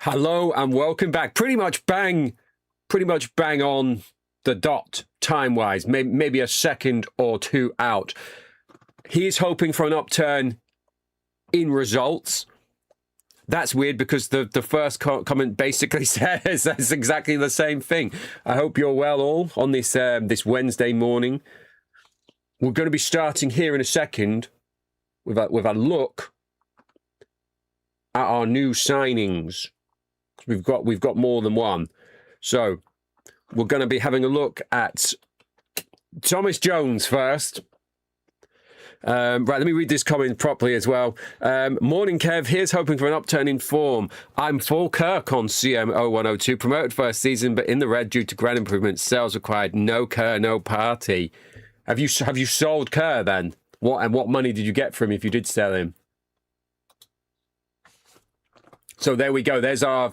Hello and welcome back. Pretty much bang on the dot time-wise. Maybe a second or two out. He's hoping for an upturn in results. That's weird because the first comment basically says that's exactly the same thing. I hope you're well all on this this Wednesday morning. We're going to be starting here in a second with a look at our new signings. We've got more than one. So we're going to be having a look at Thomas Jones first. Right, let me read this comment properly as well. Morning, Kev. Here's hoping for an upturn in form. I'm full Kirk on CM0102. Promoted first season, but in the red due to grand improvements. Sales required. No Kerr, no party. Have you sold Kerr then? What money did you get from him if you did sell him? So there we go. There's our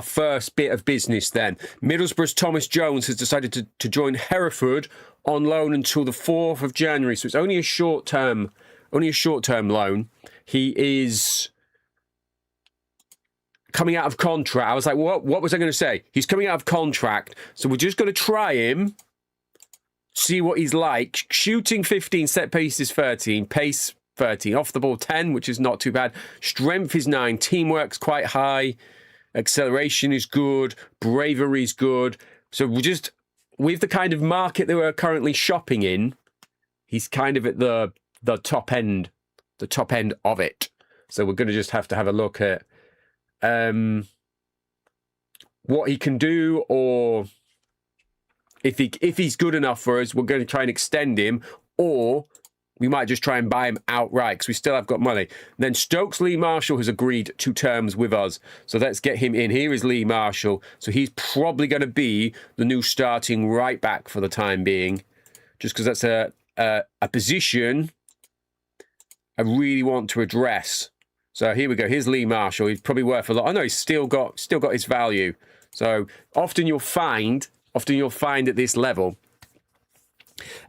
first bit of business then. Middlesbrough's Thomas Jones has decided to join Hereford on loan until the 4th of January. So it's only a short-term loan. He is coming out of contract. I was like, what was I going to say? He's coming out of contract. So we're just going to try him, see what he's like. Shooting 15, set pieces 13, pace 13, off the ball 10, which is not too bad. Strength is 9, teamwork's quite high, acceleration is good, bravery is good. So we're just, with the kind of market that we're currently shopping in, he's kind of at the top end of it. So we're going to just have to have a look at what he can do, or if he's good enough for us, we're going to try and extend him, or we might just try and buy him outright because we still have got money. And then Stokes Lee Marshall has agreed to terms with us. So let's get him in. Here is Lee Marshall. So he's probably going to be the new starting right back for the time being, just because that's a position I really want to address. So here we go. Here's Lee Marshall. He's probably worth a lot. I know he's still got his value. So often you'll find at this level,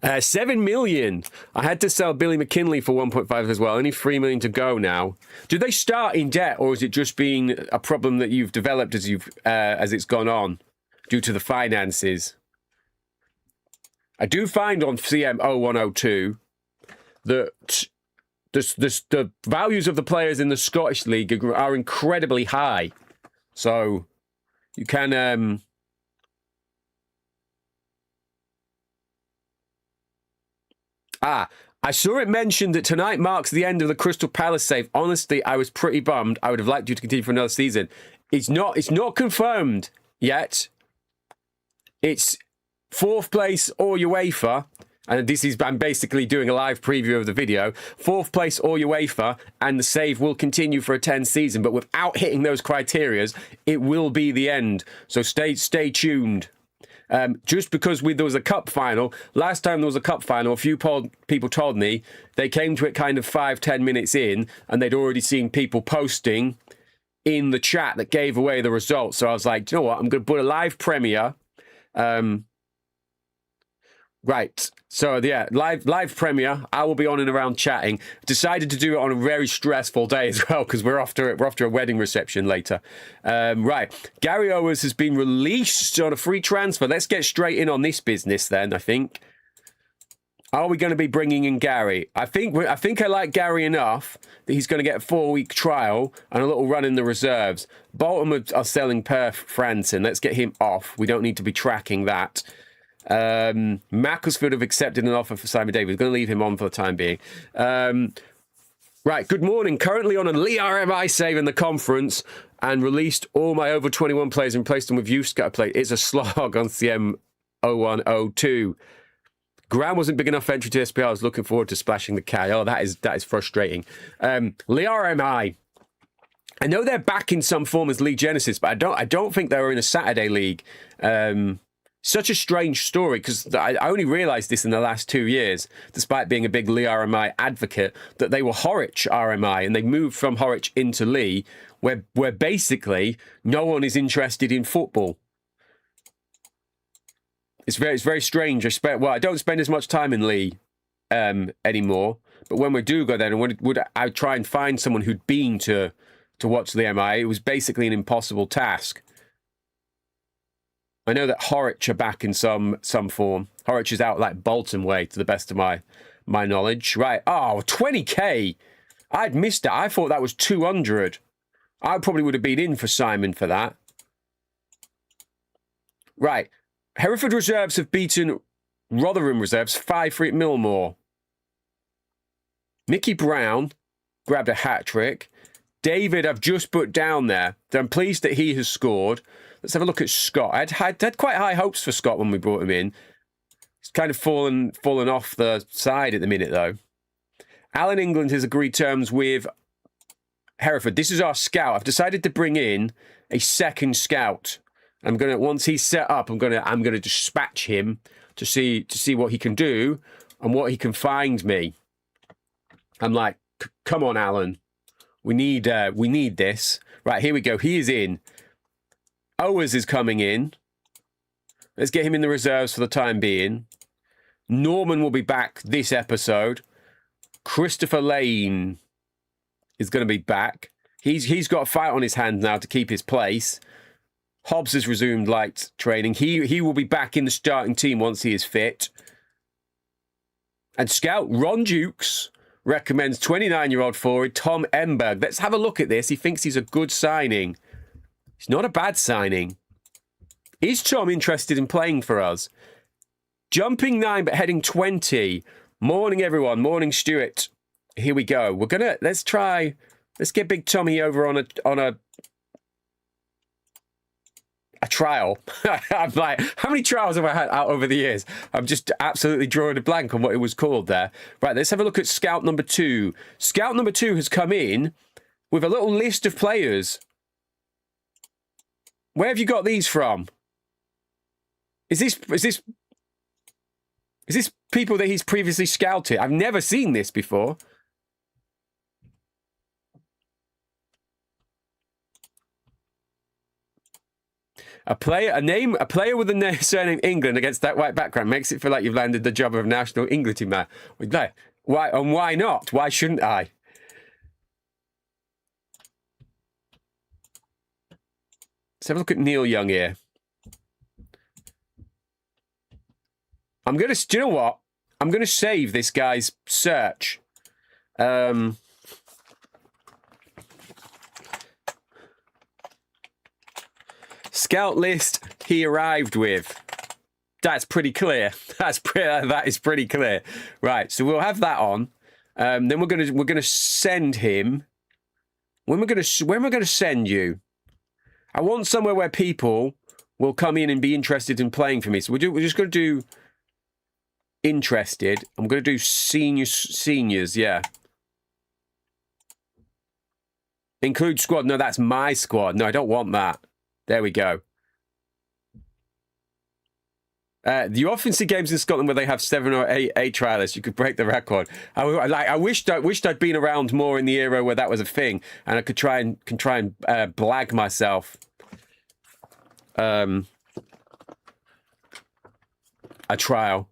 7 million. I had to sell Billy McKinley for 1.5 as well. Only 3 million to go now. Do they start in debt, or is it just been a problem that you've developed as it's gone on due to the finances? I do find on CM0102 that the values of the players in the Scottish League are incredibly high. So you can I saw it mentioned that tonight marks the end of the Crystal Palace save. Honestly, I was pretty bummed. I would have liked you to continue for another season. It's not confirmed yet. It's 4th place or UEFA. And I'm basically doing a live preview of the video. 4th place or UEFA, and the save will continue for a 10 season. But without hitting those criterias, it will be the end. So stay tuned. Just because there was a cup final, last time there was a cup final, a few people told me they came to it kind of 5-10 minutes in, and they'd already seen people posting in the chat that gave away the results. So I was like, you know what, I'm going to put a live premiere. Right. So yeah, live premiere. I will be on and around chatting. Decided to do it on a very stressful day as well because we're off to a wedding reception later. Right. Gary Owers has been released on a free transfer. Let's get straight in on this business then. I think. Are we going to be bringing in Gary? I think I like Gary enough that he's going to get a 4-week trial and a little run in the reserves. Bolton are selling Per Franson. Let's get him off. We don't need to be tracking that. Macclesfield have accepted an offer for Simon Davies. We're going to leave him on for the time being. Right, good morning. Currently on a Lee RMI save in the conference and released all my over 21 players and replaced them with youth scatter play. It's a slog on CM0102. Ground wasn't big enough for entry to SPL. I was looking forward to splashing the K. Oh, that is frustrating. Lee RMI. I know they're back in some form as League Genesis, but I don't think they were in a Saturday league. Such a strange story because I only realised this in the last 2 years, despite being a big Lee RMI advocate, that they were Horwich RMI and they moved from Horwich into Lee, where basically no one is interested in football. It's very strange. I don't spend as much time in Lee anymore, but when we do go there, I try and find someone who'd been to to watch the MI. It was basically an impossible task. I know that Horwich are back in some form. Horwich is out like Bolton way, to the best of my knowledge. Right. Oh, 20k. I'd missed it. I thought that was 200. I probably would have been in for Simon for that. Right. Hereford reserves have beaten Rotherham reserves 5-3 at Millmore. Mickey Brown grabbed a hat-trick. David, I've just put down there. So I'm pleased that he has scored. Let's have a look at Scott. I'd had quite high hopes for Scott when we brought him in. He's kind of fallen off the side at the minute, though. Alan England has agreed terms with Hereford. This is our scout. I've decided to bring in a second scout. I'm gonna, once he's set up, I'm gonna dispatch him to see what he can do and what he can find me. I'm like, come on, Alan. We need this. Right, here we go. He is in. Owers is coming in. Let's get him in the reserves for the time being. Norman will be back this episode. Christopher Lane is going to be back. He's got a fight on his hands now to keep his place. Hobbs has resumed light training. He will be back in the starting team once he is fit. And scout Ron Dukes recommends 29-year-old forward Tom Emberg. Let's have a look at this. He thinks he's a good signing. He's not a bad signing. Is Tom interested in playing for us? Jumping 9 but heading 20. Morning, everyone. Morning, Stuart. Here we go. Let's get Big Tommy over on a trial. I'm like, how many trials have I had out over the years? I'm just absolutely drawing a blank on what it was called there. Right, let's have a look at Scout number 2. Scout number 2 has come in with a little list of players. Where have you got these from? Is this people that he's previously scouted? I've never seen this before. A player with the surname England against that white background makes it feel like you've landed the job of national English man. Why and why not? Why shouldn't I? Let's have a look at Neil Young here. Do you know what? I'm gonna save this guy's search. Scout list he arrived with. That's pretty clear. That is pretty clear. Right, so we'll have that on. Then we're gonna send him. When we're gonna send you? I want somewhere where people will come in and be interested in playing for me. So we're just gonna do interested. I'm gonna do seniors. Yeah. Include squad. No, that's my squad. No, I don't want that. There we go. You often see games in Scotland where they have 7 or 8 trialists. You could break the record. I wished I'd been around more in the era where that was a thing, and I could try and blag myself. A trial.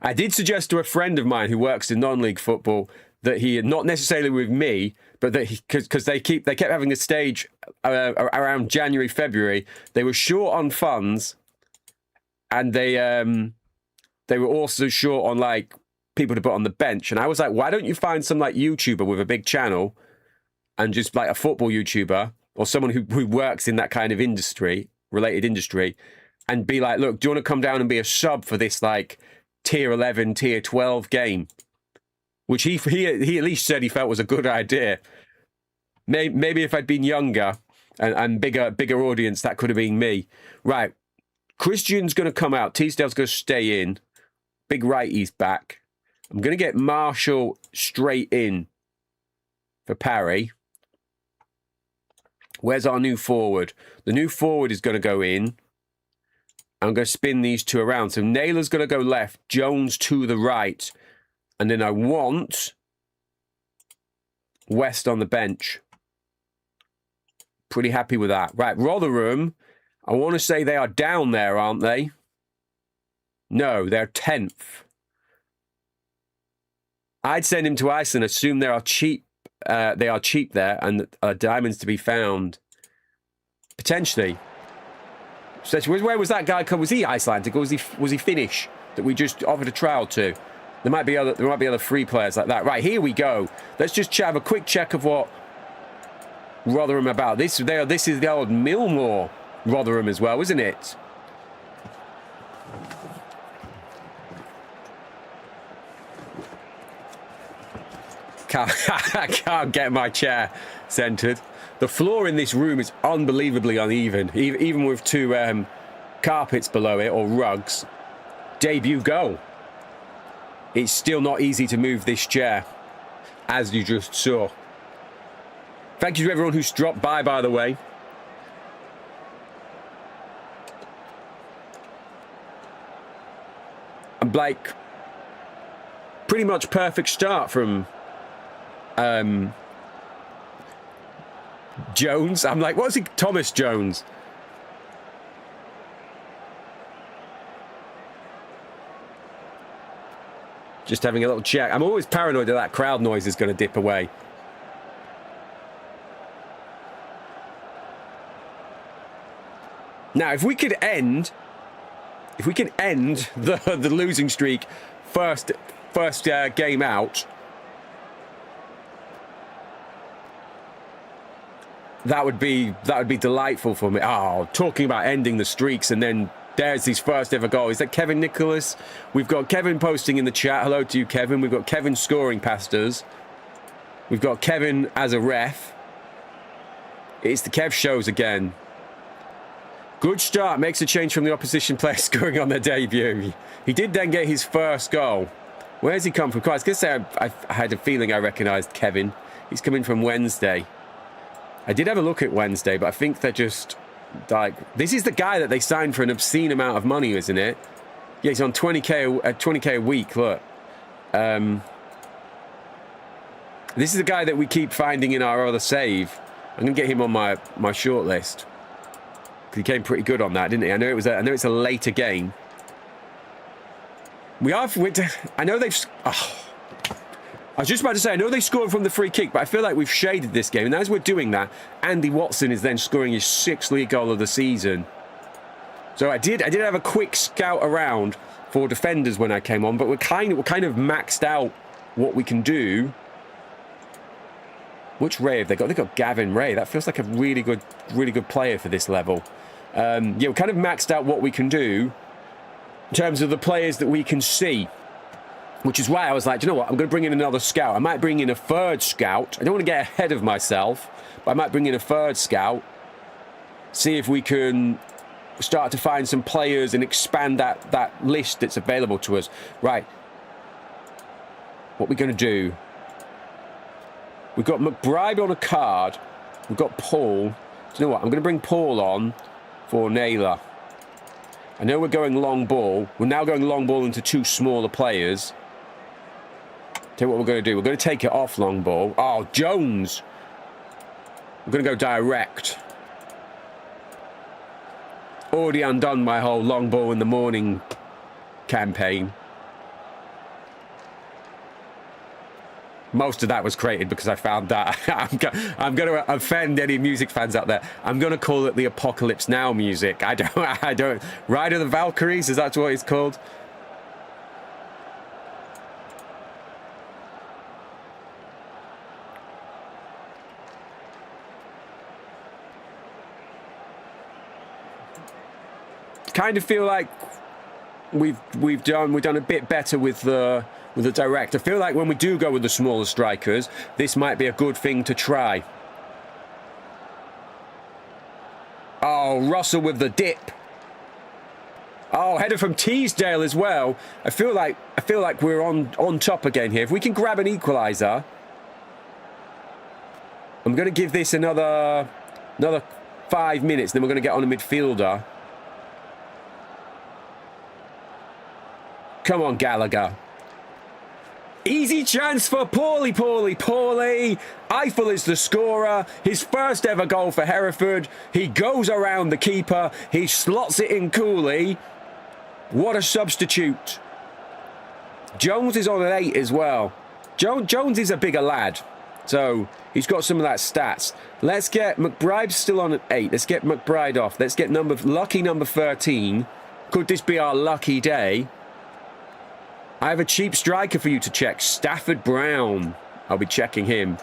I did suggest to a friend of mine who works in non-league football that he, not necessarily with me, but that because they kept having a stage around January, February. They were short on funds, and they were also short on like people to put on the bench. And I was like, why don't you find some like YouTuber with a big channel, and just like a football YouTuber or someone who works in that kind of related industry, and be like, look, do you want to come down and be a sub for this like tier 11, tier 12 game? Which he at least said he felt was a good idea. Maybe if I'd been younger and bigger audience, that could have been me. Right. Christian's going to come out. Teasdale's going to stay in. Big righty's back. I'm going to get Marshall straight in for Parry. Where's our new forward? The new forward is going to go in. I'm going to spin these two around. So Naylor's going to go left. Jones to the right. And then I want West on the bench. Pretty happy with that. Right, Rotherham. I want to say they are down there, aren't they? No, they're 10th. I'd send him to Iceland, assume they are cheap they are cheap there and diamonds to be found. Potentially. So where was that guy come? Was he Icelandic or was he Finnish that we just offered a trial to? There might be other free players like that. Right, here we go. Let's just have a quick check of what Rotherham about. This is the old Millmore Rotherham as well, isn't it? I can't get my chair centered. The floor in this room is unbelievably uneven, even with two carpets below it or rugs. Debut goal. It's still not easy to move this chair, as you just saw. Thank you to everyone who's dropped by the way. And Blake, pretty much perfect start from Jones. I'm like, what's he? Thomas Jones. Just having a little check. I'm always paranoid that crowd noise is going to dip away. Now, if we can end the losing streak first game out, that would be delightful for me. Oh, talking about ending the streaks, and then there's his first ever goal. Is that Kevin Nicholas? We've got Kevin posting in the chat. Hello to you, Kevin. We've got Kevin scoring past us. We've got Kevin as a ref. It's the Kev shows again. Good start. Makes a change from the opposition player scoring on their debut. He did then get his first goal. Where's he come from? I was going to say I had a feeling I recognised Kevin. He's coming from Wednesday. I did have a look at Wednesday, but I think they're just like... This is the guy that they signed for an obscene amount of money, isn't it? Yeah, he's on 20k a week, look. This is the guy that we keep finding in our other save. I'm going to get him on my short list. He came pretty good on that, didn't he? I know it's a later game. I know they've... Oh, I was just about to say, I know they scored from the free kick, but I feel like we've shaded this game. And as we're doing that, Andy Watson is then scoring his 6th league goal of the season. So I did have a quick scout around for defenders when I came on, but we're kind of maxed out what we can do. Which Ray have they got? They've got Gavin Ray. That feels like a really good player for this level. Yeah, we're kind of maxed out what we can do in terms of the players that we can see. Which is why I was like, do you know what? I'm going to bring in another scout. I might bring in a third scout. I don't want to get ahead of myself, but I might bring in a third scout. See if we can start to find some players and expand that list that's available to us. Right. What we're going to do... We've got McBride on a card. We've got Paul. Do you know what? I'm going to bring Paul on for Naylor. I know we're going long ball. We're now going long ball into two smaller players. Tell you what we're going to do. We're going to take it off long ball. Oh, Jones. We're going to go direct. Already undone my whole long ball in the morning campaign. Most of that was created because I found that. I'm going to offend any music fans out there. I'm going to call it the Apocalypse Now music. I don't. Ride of the Valkyries, is that what it's called? Kind of feel like we've done a bit better with the direct. I feel like when we do go with the smaller strikers, this might be a good thing to try. Oh, Russell with the dip. Oh, header from Teesdale as well. I feel like we're on top again here. If we can grab an equaliser, I'm going to give this another 5 minutes. Then we're going to get on a midfielder. Come on, Gallagher. Easy chance for Paulie. Eiffel is the scorer. His first ever goal for Hereford. He goes around the keeper. He slots it in coolly. What a substitute. Jones is on an 8 as well. Jones is a bigger lad. So he's got some of that stats. Let's get McBride still on at 8. Let's get McBride off. Let's get lucky number 13. Could this be our lucky day? I have a cheap striker for you to check. Stafford Brown. I'll be checking him.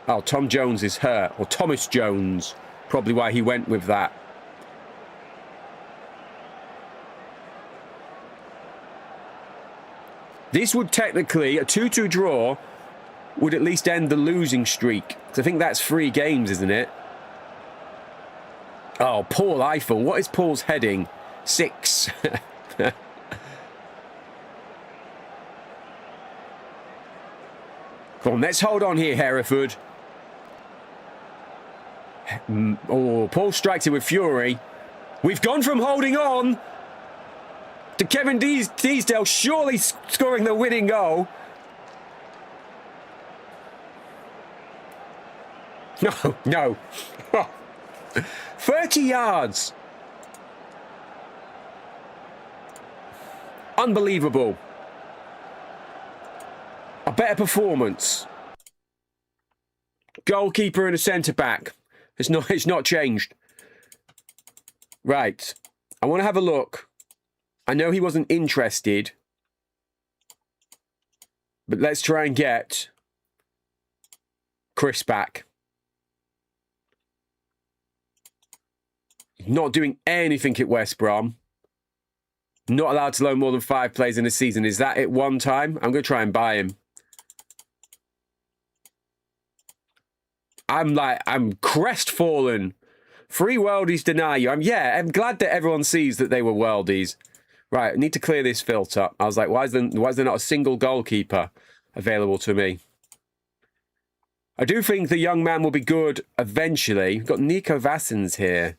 Oh, Tom Jones is hurt. Or Thomas Jones. Probably why he went with that. This would technically, a 2-2 draw, would at least end the losing streak. Because I think that's 3 games, isn't it? Oh, Paul Eiffel. What is Paul's heading? 6. Come on, let's hold on here, Hereford. Oh, Paul strikes it with fury. We've gone from holding on to Kevin Teasdale surely scoring the winning goal. No, no. 30 yards. Unbelievable. A better performance. Goalkeeper and a centre-back. It's not changed. Right. I want to have a look. I know he wasn't interested. But let's try and get Chris back. Not doing anything at West Brom. Not allowed to loan more than 5 players in a season. Is that it one time? I'm going to try and buy him. I'm crestfallen. 3 worldies deny you. I'm glad that everyone sees that they were worldies. Right, I need to clear this filter. I was like, why is there not a single goalkeeper available to me? I do think the young man will be good eventually. We've got Nico Vassens here.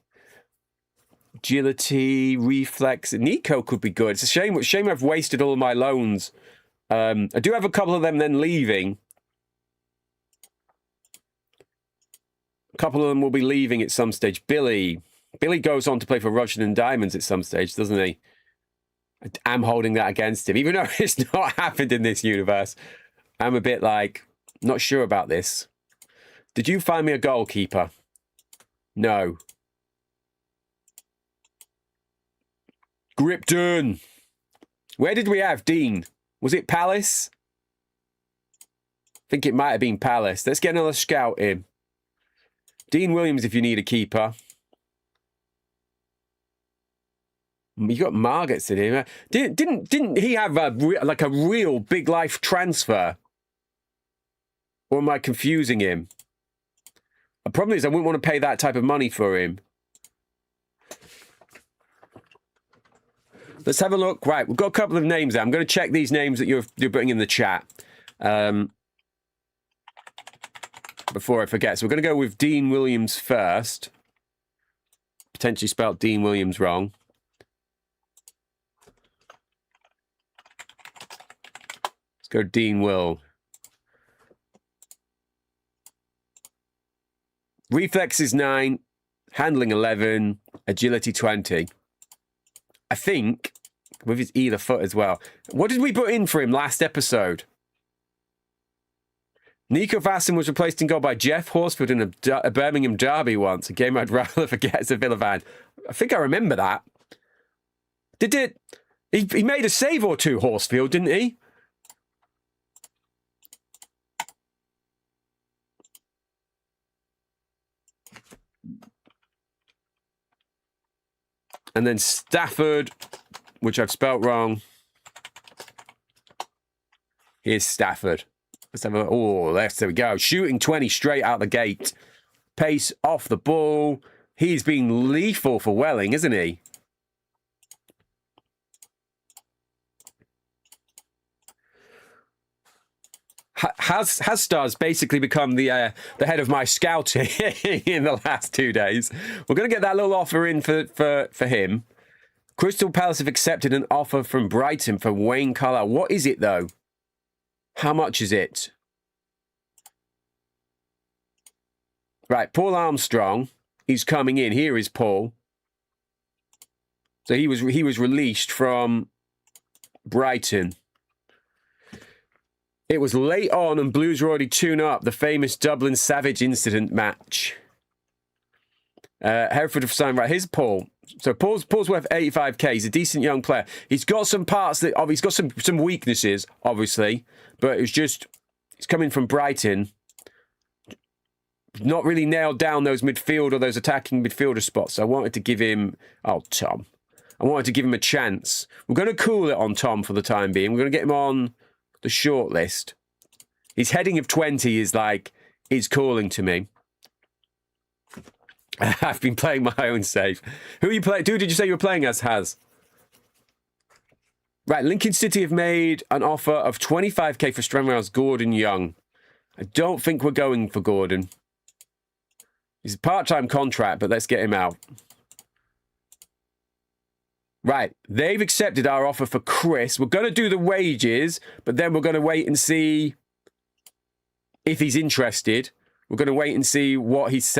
Agility, reflex. Nico could be good. It's a shame I've wasted all of my loans. I do have a couple of them then leaving. A couple of them will be leaving at some stage. Billy goes on to play for Russian and Diamonds at some stage, doesn't he? I'm holding that against him. Even though it's not happened in this universe, I'm a bit like, not sure about this. Did you find me a goalkeeper? No. Gripton. Where did we have Dean? Was it Palace? I think it might have been Palace. Let's get another scout in. Dean Williams if you need a keeper. You got Margot's in here. Didn't he have a real big life transfer? Or am I confusing him? The problem is I wouldn't want to pay that type of money for him. Let's have a look. Right, we've got a couple of names there. I'm going to check these names that you're putting in the chat. Before I forget. So we're going to go with Dean Williams first. Potentially spelt Dean Williams wrong. Let's go Dean Will. Reflex is 9. Handling 11. Agility 20. I think with his either foot as well. What did we put in for him last episode? Nico Vassen was replaced in goal by Jeff Horsfield in a Birmingham derby once. A game I'd rather forget as a Villa fan. I think I remember that. He made a save or two, Horsfield, didn't he? And then Stafford, which I've spelt wrong. Here's Stafford. Let's have a... Oh, there we go. Shooting 20 straight out the gate. Pace off the ball. He's been lethal for Welling, isn't he? Has Stars basically become the head of my scouting in the last 2 days. We're going to get that little offer in for him. Crystal Palace have accepted an offer from Brighton for Wayne Carlisle. What is it, though? How much is it? Right, Paul Armstrong. He's coming in. Here is Paul. So he was released from Brighton. It was late on and Blues were already 2-up. The famous Dublin Savage incident match. Hereford have signed, right, here's Paul. So Paul's worth 85k. He's a decent young player. He's got some parts that, he's got some weaknesses, obviously, but it's just, he's coming from Brighton. Not really nailed down those midfield or those attacking midfielder spots. So I wanted to give him, Tom. I wanted to give him a chance. We're going to cool it on Tom for the time being. We're going to get him on the short list. His heading of 20 is calling to me. I've been playing my own save. Who are you playing? Who did you say you were playing as, Has? Right, Lincoln City have made an offer of 25k for Stranraer's Gordon Young. I don't think we're going for Gordon. He's a part-time contract, but let's get him out. Right, they've accepted our offer for Chris. We're going to do the wages, but then we're going to wait and see if he's interested. We're going to wait and see what he's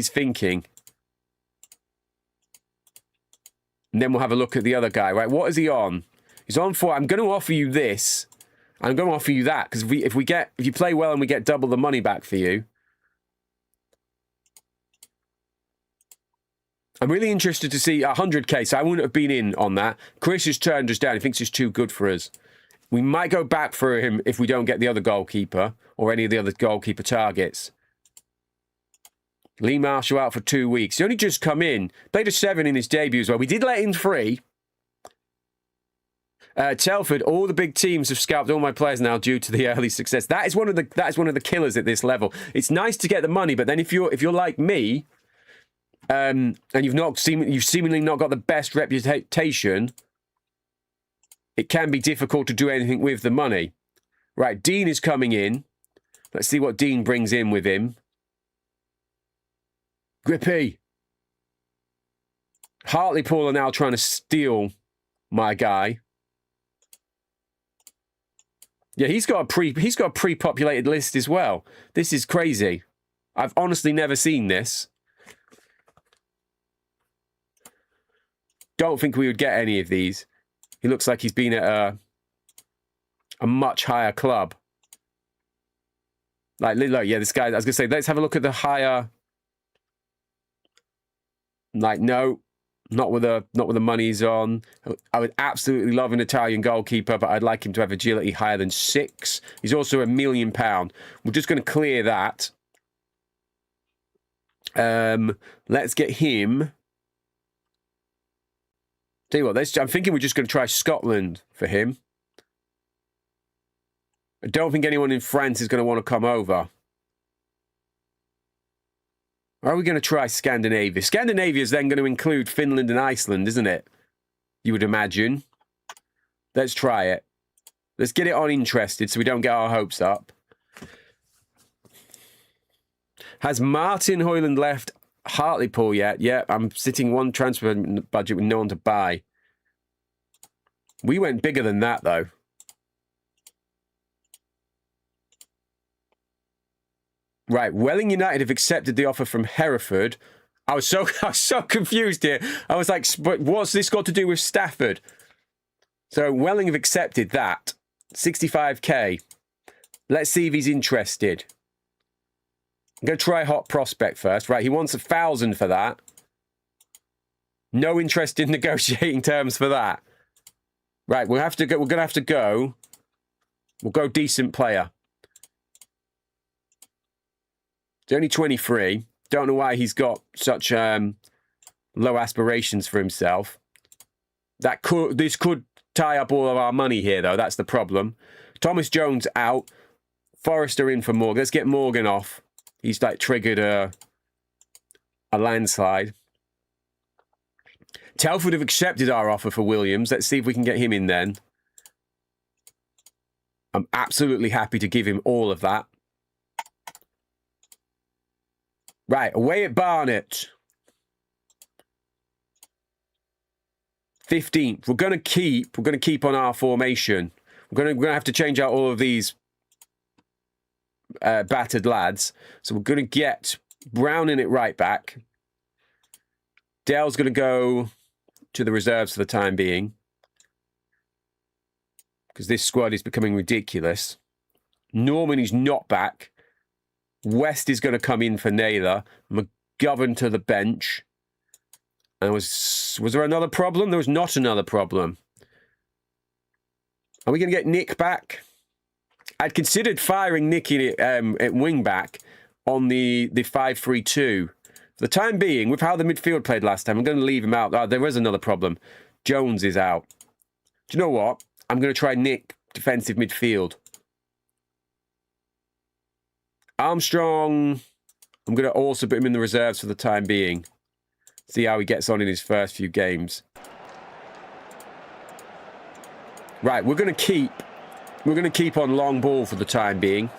thinking. And then we'll have a look at the other guy, right? What is he on? He's on for, I'm going to offer you this. I'm going to offer you that, because if you play well and we get double the money back for you. I'm really interested to see 100k, so I wouldn't have been in on that. Chris has turned us down. He thinks he's too good for us. We might go back for him if we don't get the other goalkeeper or any of the other goalkeeper targets. Lee Marshall out for 2 weeks. He only just come in. Played a 7 in his debut as well. We did let in 3. Telford, all the big teams have scalped all my players now due to the early success. That is one of the killers at this level. It's nice to get the money, but then if you're like me, and you've seemingly not got the best reputation, it can be difficult to do anything with the money. Right, Dean is coming in. Let's see what Dean brings in with him. Grippy. Hartlepool are now trying to steal my guy. Yeah, he's got a pre-populated list as well. This is crazy. I've honestly never seen this. Don't think we would get any of these. He looks like he's been at a much higher club. Like, look, yeah, this guy, I was going to say, let's have a look at the higher. Like, no, not with the money's on. I would absolutely love an Italian goalkeeper, but I'd like him to have agility higher than 6. He's also £1 million. We're just going to clear that. Let's get him. Tell you what, I'm thinking we're just going to try Scotland for him. I don't think anyone in France is going to want to come over. Or are we going to try Scandinavia? Scandinavia is then going to include Finland and Iceland, isn't it? You would imagine. Let's try it. Let's get it on interested so we don't get our hopes up. Has Martin Hoyland left Hartlepool yet? Yeah, I'm sitting one transfer budget with no one to buy. We went bigger than that, though. Right, Welling United have accepted the offer from Hereford. I was so confused here. I was like, what's this got to do with Stafford? So Welling have accepted that. 65k. Let's see if he's interested. I'm going to try Hot Prospect first. Right, he wants 1,000 for that. No interest in negotiating terms for that. Right, we'll have to go. We're going to have to go. We'll go decent player. He's only 23. Don't know why he's got such low aspirations for himself. This could tie up all of our money here, though. That's the problem. Thomas Jones out. Forrester in for Morgan. Let's get Morgan off. He's like triggered a landslide. Telford have accepted our offer for Williams. Let's see if we can get him in then. I'm absolutely happy to give him all of that. Right, away at Barnet. 15th. We're going to keep on our formation. We're going to have to change out all of these battered lads. So we're going to get Brown in it right back. Dale's going to go to the reserves for the time being, because this squad is becoming ridiculous. Norman is not back. West is going to come in for Naylor. McGovern to the bench. And was there another problem? There was not another problem. Are we going to get Nick back? I'd considered firing Nick at wing back on the 5-3-2. For the time being, with how the midfield played last time, I'm going to leave him out. Oh, there is another problem. Jones is out. Do you know what? I'm going to try Nick defensive midfield. Armstrong, I'm going to also put him in the reserves for the time being. See how he gets on in his first few games. Right, we're going to keep on long ball for the time being.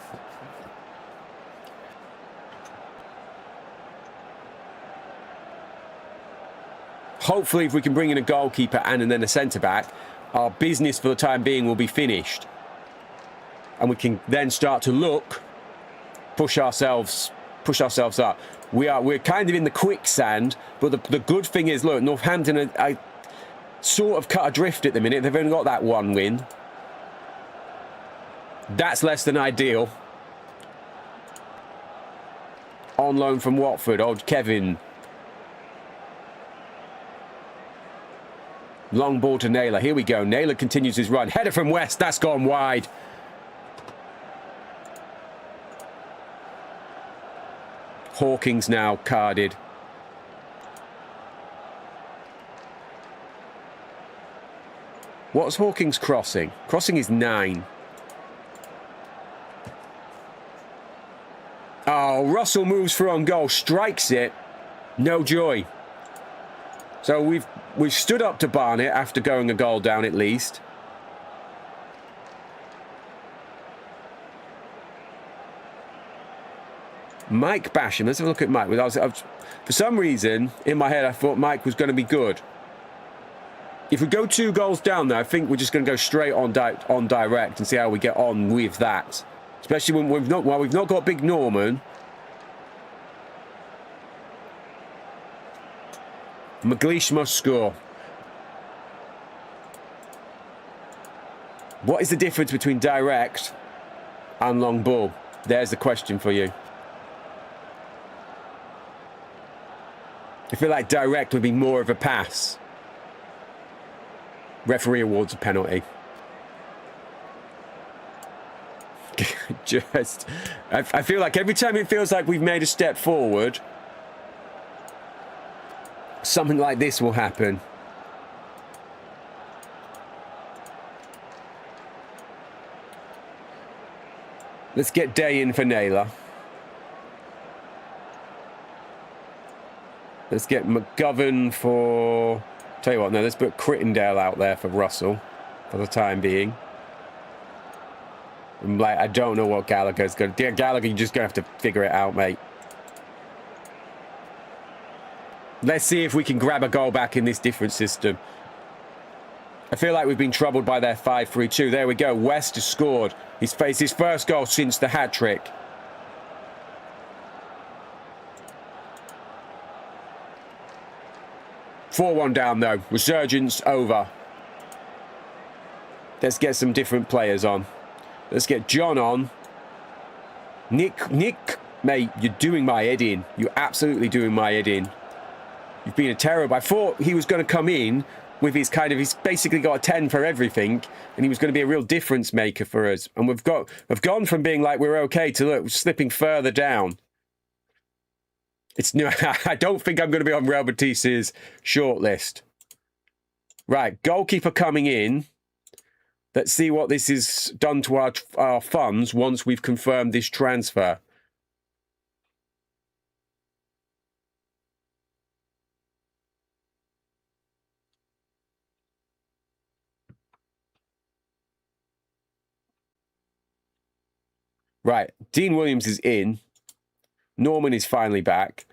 Hopefully, if we can bring in a goalkeeper and then a centre-back, our business for the time being will be finished. And we can then start to look, push ourselves up. We're kind of in the quicksand, but the good thing is, look, Northampton are sort of cut adrift at the minute. They've only got that one win. That's less than ideal. On loan from Watford, old Kevin. Long ball to Naylor. Here we go. Naylor continues his run. Header from West. That's gone wide. Hawkins now carded. What's Hawkins crossing? Crossing is 9. Oh, Russell moves for on goal, strikes it. No joy. So we've stood up to Barnet after going a goal down at least. Mike Basham. Let's have a look at Mike. For some reason, in my head, I thought Mike was going to be good. If we go 2 goals down there, I think we're just going to go straight on direct and see how we get on with that. Especially when we've not got Big Norman. McLeish must score. What is the difference between direct and long ball? There's the question for you. I feel like direct would be more of a pass. Referee awards a penalty. I feel like every time it feels like we've made a step forward, something like this will happen. Let's get Day in for Naylor. Let's get McGovern for... Tell you what, no, let's put Crittendale out there for Russell for the time being. I don't know what Gallagher's going to do. Gallagher, you're just going to have to figure it out, mate. Let's see if we can grab a goal back in this different system. I feel like we've been troubled by their 5-3-2. There we go. West has scored. He's faced his first goal since the hat-trick. (4-1) down, though. Resurgence over. Let's get some different players on. Let's get John on. Nick, mate, you're doing my head in. You're absolutely doing my head in. You've been a terror. I thought he was going to come in with his he's basically got a 10 for everything, and he was going to be a real difference maker for us. And we've gone from being like we're okay to look, slipping further down. It's no, I don't think I'm going to be on Real Betis's shortlist. Right, goalkeeper coming in. Let's see what this has done to our funds once we've confirmed this transfer. Right, Dean Williams is in. Norman is finally back.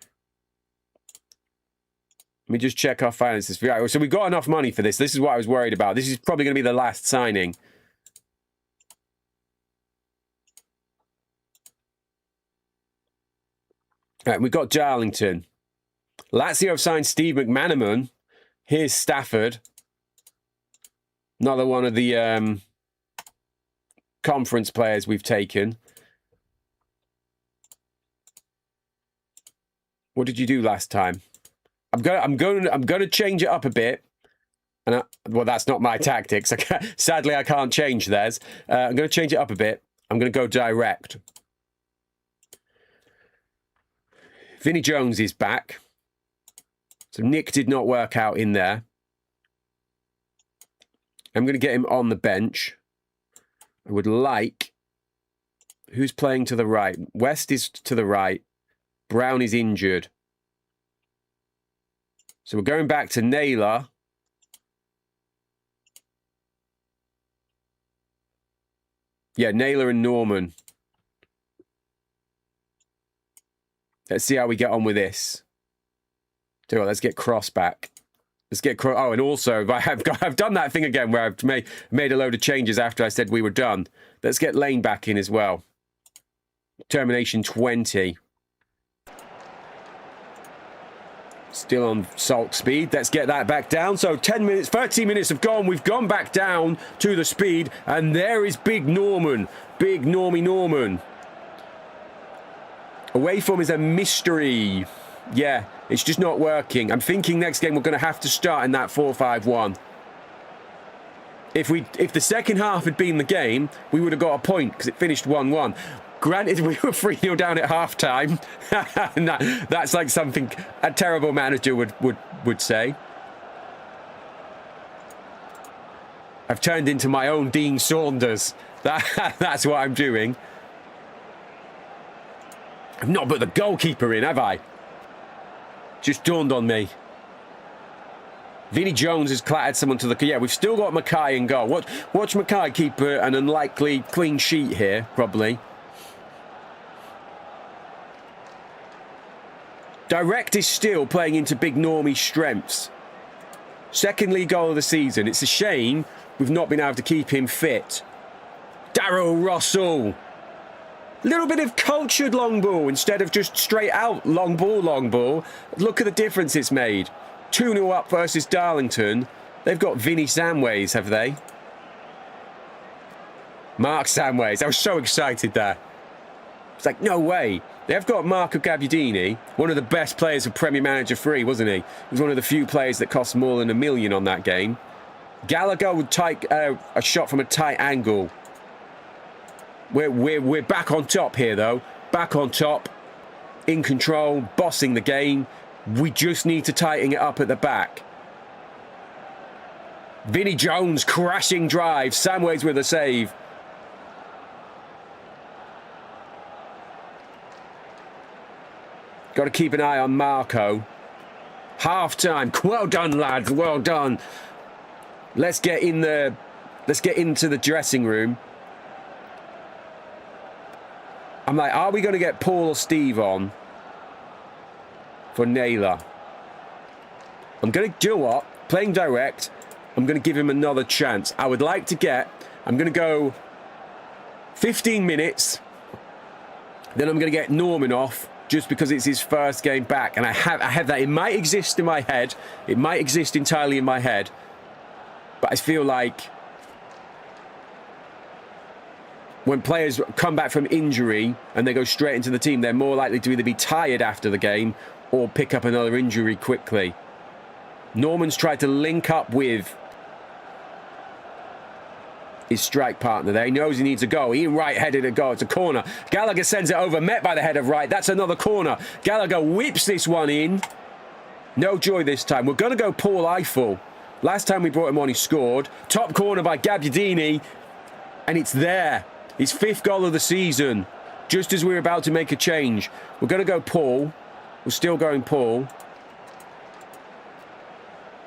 Let me just check our finances. Right, so we've got enough money for this. This is what I was worried about. This is probably going to be the last signing. Right, we've got Darlington. Lazio have signed Steve McManaman. Here's Stafford. Another one of the conference players we've taken. What did you do last time? I'm going to change it up a bit. And well, that's not my tactics. Sadly, I can't change theirs. I'm going to change it up a bit. I'm going to go direct. Vinnie Jones is back. So Nick did not work out in there. I'm going to get him on the bench. I would like... Who's playing to the right? West is to the right. Brown is injured. So we're going back to Naylor. Yeah, Naylor and Norman. Let's see how we get on with this. So let's get Cross back. Let's get Cross. Oh, and also, I've done that thing again where I've made a load of changes after I said we were done. Let's get Lane back in as well. Termination 20. Still on Salk speed. Let's get that back down. So 10 minutes, 30 minutes have gone. We've gone back down to the speed. And there is Big Norman. Big Normie Norman. Away form is a mystery. Yeah, it's just not working. I'm thinking next game we're going to have to start in that 4-5-1. If the second half had been the game, we would have got a point because it finished 1-1. Granted, we were 3-0 down at half-time. And that's like something a terrible manager would say. I've turned into my own Dean Saunders. That's what I'm doing. I've not put the goalkeeper in, have I? Just dawned on me. Vinnie Jones has clattered someone to the... Yeah, we've still got Mackay in goal. Watch Mackay keep an unlikely clean sheet here, probably. Direct is still playing into Big Normie's strengths. Second league goal of the season. It's a shame we've not been able to keep him fit. Darryl Russell. Little bit of cultured long ball instead of just straight out long ball. Look at the difference it's made. 2-0 up versus Darlington. They've got Vinnie Samways, have they? Mark Samways. I was so excited there. It's like, no way. They've got Marco Gabbiadini, one of the best players of Premier Manager 3, wasn't he? He was one of the few players that cost more than $1 million on that game. Gallagher would take a shot from a tight angle. We're back on top here, though. Back on top. In control. Bossing the game. We just need to tighten it up at the back. Vinnie Jones crashing drive. Samways with a save. Got to keep an eye on Marco. Half time. Well done, lads. Well done. Let's get into the dressing room. I'm like, are we going to get Paul or Steve on for Naylor? I'm going to do what? Playing direct. I'm going to give him another chance. I would like to get... I'm going to go 15 minutes. Then I'm going to get Norman off just because it's his first game back. And I have that. It might exist in my head. It might exist entirely in my head. But I feel like when players come back from injury and they go straight into the team, they're more likely to either be tired after the game or pick up another injury quickly. Norman's tried to link up with his strike partner there. He knows he needs a goal. Ian Wright headed a goal. It's a corner. Gallagher sends it over, met by the head of Wright. That's another corner. Gallagher whips this one in. No joy this time. We're going to go Paul Eiffel. Last time we brought him on, he scored. Top corner by Gabbiadini. And it's there. His 5th goal of the season. Just as we're about to make a change. We're going to go Paul. We're still going Paul.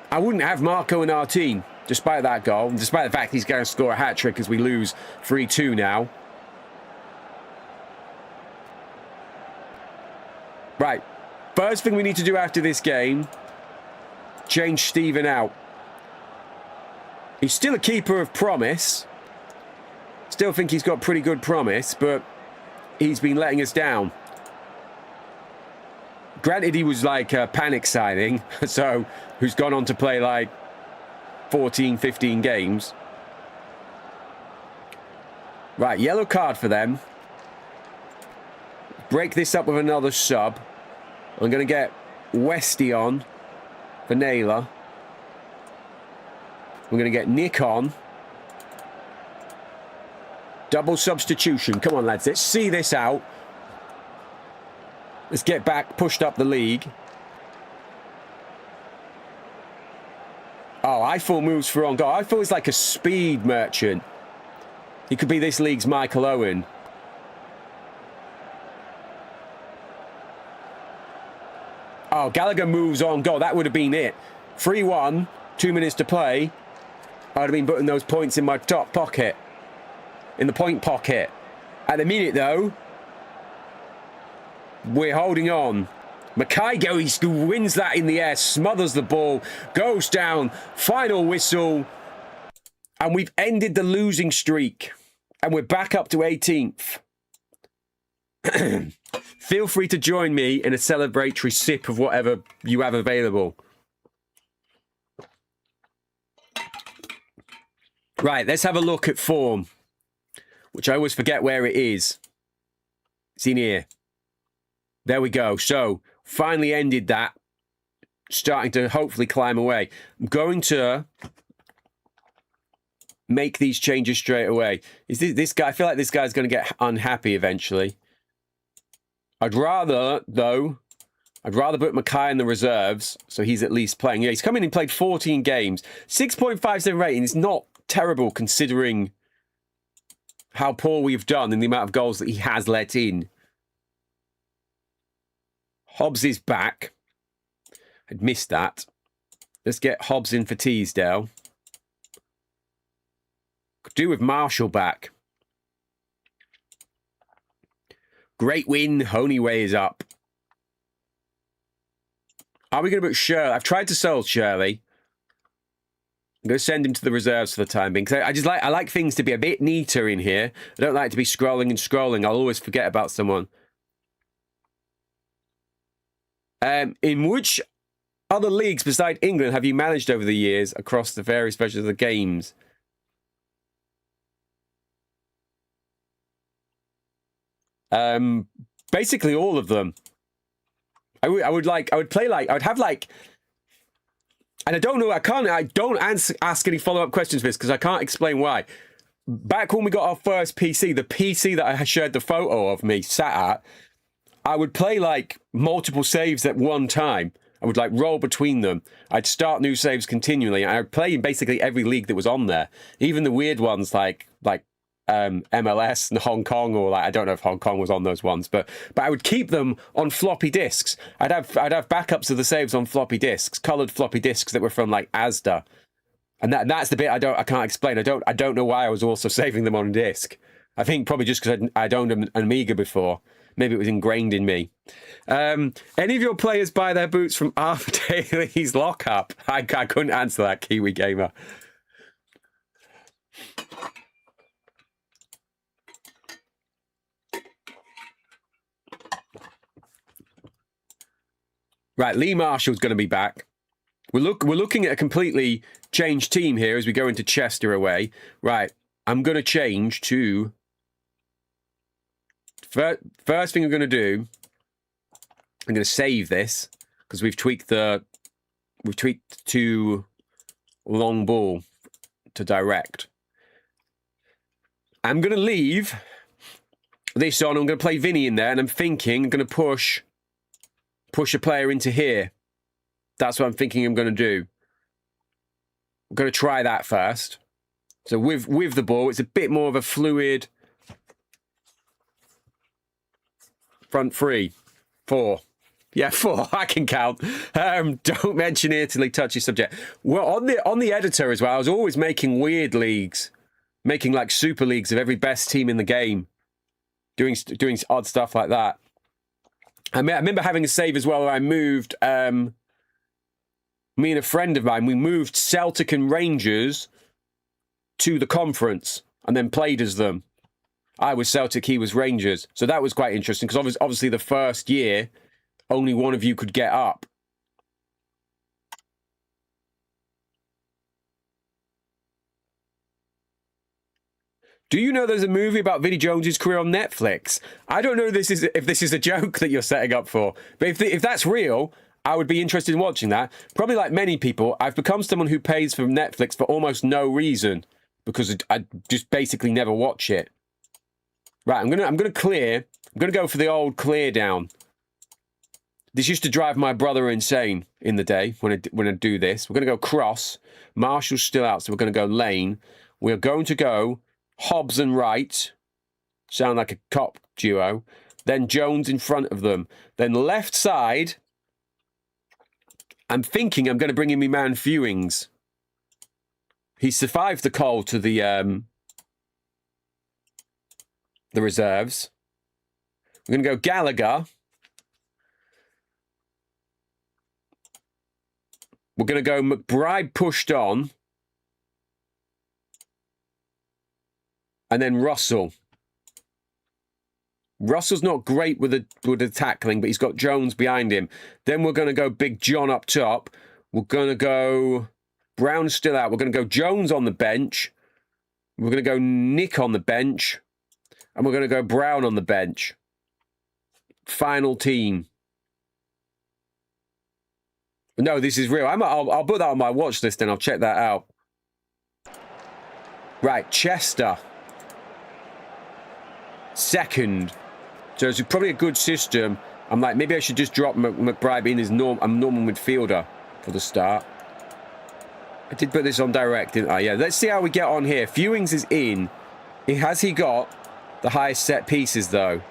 I wouldn't have Marco in our team, despite that goal. And despite the fact he's going to score a hat-trick as we lose 3-2 now. Right. First thing we need to do after this game, change Stephen out. He's still a keeper of promise. Still think he's got pretty good promise, but he's been letting us down. Granted, he was like a panic signing, so who's gone on to play like 14, 15 games. Right, yellow card for them. Break this up with another sub. I'm going to get Westy on for Naylor. We're going to get Nick on. Double substitution. Come on, lads. Let's see this out. Let's get back, pushed up the league. Oh, Eiffel moves for on goal. Eiffel is like a speed merchant. He could be this league's Michael Owen. Oh, Gallagher moves on goal. That would have been it. 3-1, 2 minutes to play. I'd have been putting those points in my top pocket. In the point pocket. At the minute, though, we're holding on. Mackay goes, wins that in the air, smothers the ball, goes down, final whistle, and we've ended the losing streak. And we're back up to 18th. Feel free to join me in a celebratory sip of whatever you have available. Right, let's have a look at form, which I always forget where it is. It's in here. There we go. So, finally ended that. Starting to hopefully climb away. I'm going to make these changes straight away. Is this guy? I feel like this guy's going to get unhappy eventually. I'd rather put Mackay in the reserves, so he's at least playing. Yeah, he's come in and played 14 games. 6.57 rating is not terrible considering how poor we've done and the amount of goals that he has let in. Hobbs is back. I'd missed that. Let's get Hobbs in for Teasdale. Could do with Marshall back. Great win. Honeyway is up. Are we going to put Shirley? I've tried to sell Shirley. I'm going to send him to the reserves for the time being. Because I like things to be a bit neater in here. I don't like to be scrolling and scrolling. I'll always forget about someone. In which other leagues beside England have you managed over the years across the various versions of the games? Basically all of them. I would have like, and I don't know, I don't ask any follow-up questions for this because I can't explain why. Back when we got our first PC, the PC that I shared the photo of me sat at, I would play like multiple saves at one time. I would like roll between them. I'd start new saves continually. I'd play in basically every league that was on there, even the weird ones like MLS and Hong Kong, or like I don't know if Hong Kong was on those ones, but I would keep them on floppy disks. I'd have backups of the saves on floppy disks, coloured floppy disks that were from like Asda, and that's the bit I can't explain. I don't know why I was also saving them on disk. I think probably just because I'd owned an Amiga before. Maybe it was ingrained in me. Any of your players buy their boots from Arthur Daly's lockup? I couldn't answer that, Kiwi Gamer. Right, Lee Marshall's going to be back. We're looking at a completely changed team here as we go into Chester away. Right, I'm going to change to... First thing I'm going to do, I'm going to save this because we've tweaked to long ball to direct. I'm going to leave this on. I'm going to play Vinnie in there, and I'm thinking I'm going to push a player into here. That's what I'm thinking I'm going to do. I'm going to try that first. So with the ball, it's a bit more of a fluid front three. 4. Yeah, 4. I can count. Don't mention Italy, touchy subject. Well, on the editor as well, I was always making weird leagues, making like super leagues of every best team in the game, doing odd stuff like that. I remember having a save as well where I moved, me and a friend of mine, we moved Celtic and Rangers to the conference and then played as them. I was Celtic, he was Rangers. So that was quite interesting because obviously the first year, only one of you could get up. Do you know there's a movie about Vinnie Jones's career on Netflix? I don't know if this is a joke that you're setting up for, but if that's real, I would be interested in watching that. Probably like many people, I've become someone who pays for Netflix for almost no reason because I just basically never watch it. Right, I'm gonna clear. I'm gonna go for the old clear down. This used to drive my brother insane in the day when I do this. We're gonna go cross. Marshall's still out, so we're gonna go lane. We're going to go Hobbs and Wright. Sound like a cop duo. Then Jones in front of them. Then left side. I'm thinking I'm going to bring in my man Fewings. He survived the call to the reserves. We're going to go Gallagher. We're going to go McBride pushed on. And then Russell. Russell's not great with the tackling, but he's got Jones behind him. Then we're going to go Big John up top. We're going to go Brown still out. We're going to go Jones on the bench. We're going to go Nick on the bench. And we're going to go Brown on the bench. Final team. No, this is real. I'll put that on my watch list and I'll check that out. Right, Chester. Second. So it's probably a good system. I'm like, maybe I should just drop McBride in as normal midfielder for the start. I did put this on direct, didn't I? Yeah, let's see how we get on here. Fewings is in. Has he got the highest set pieces, though?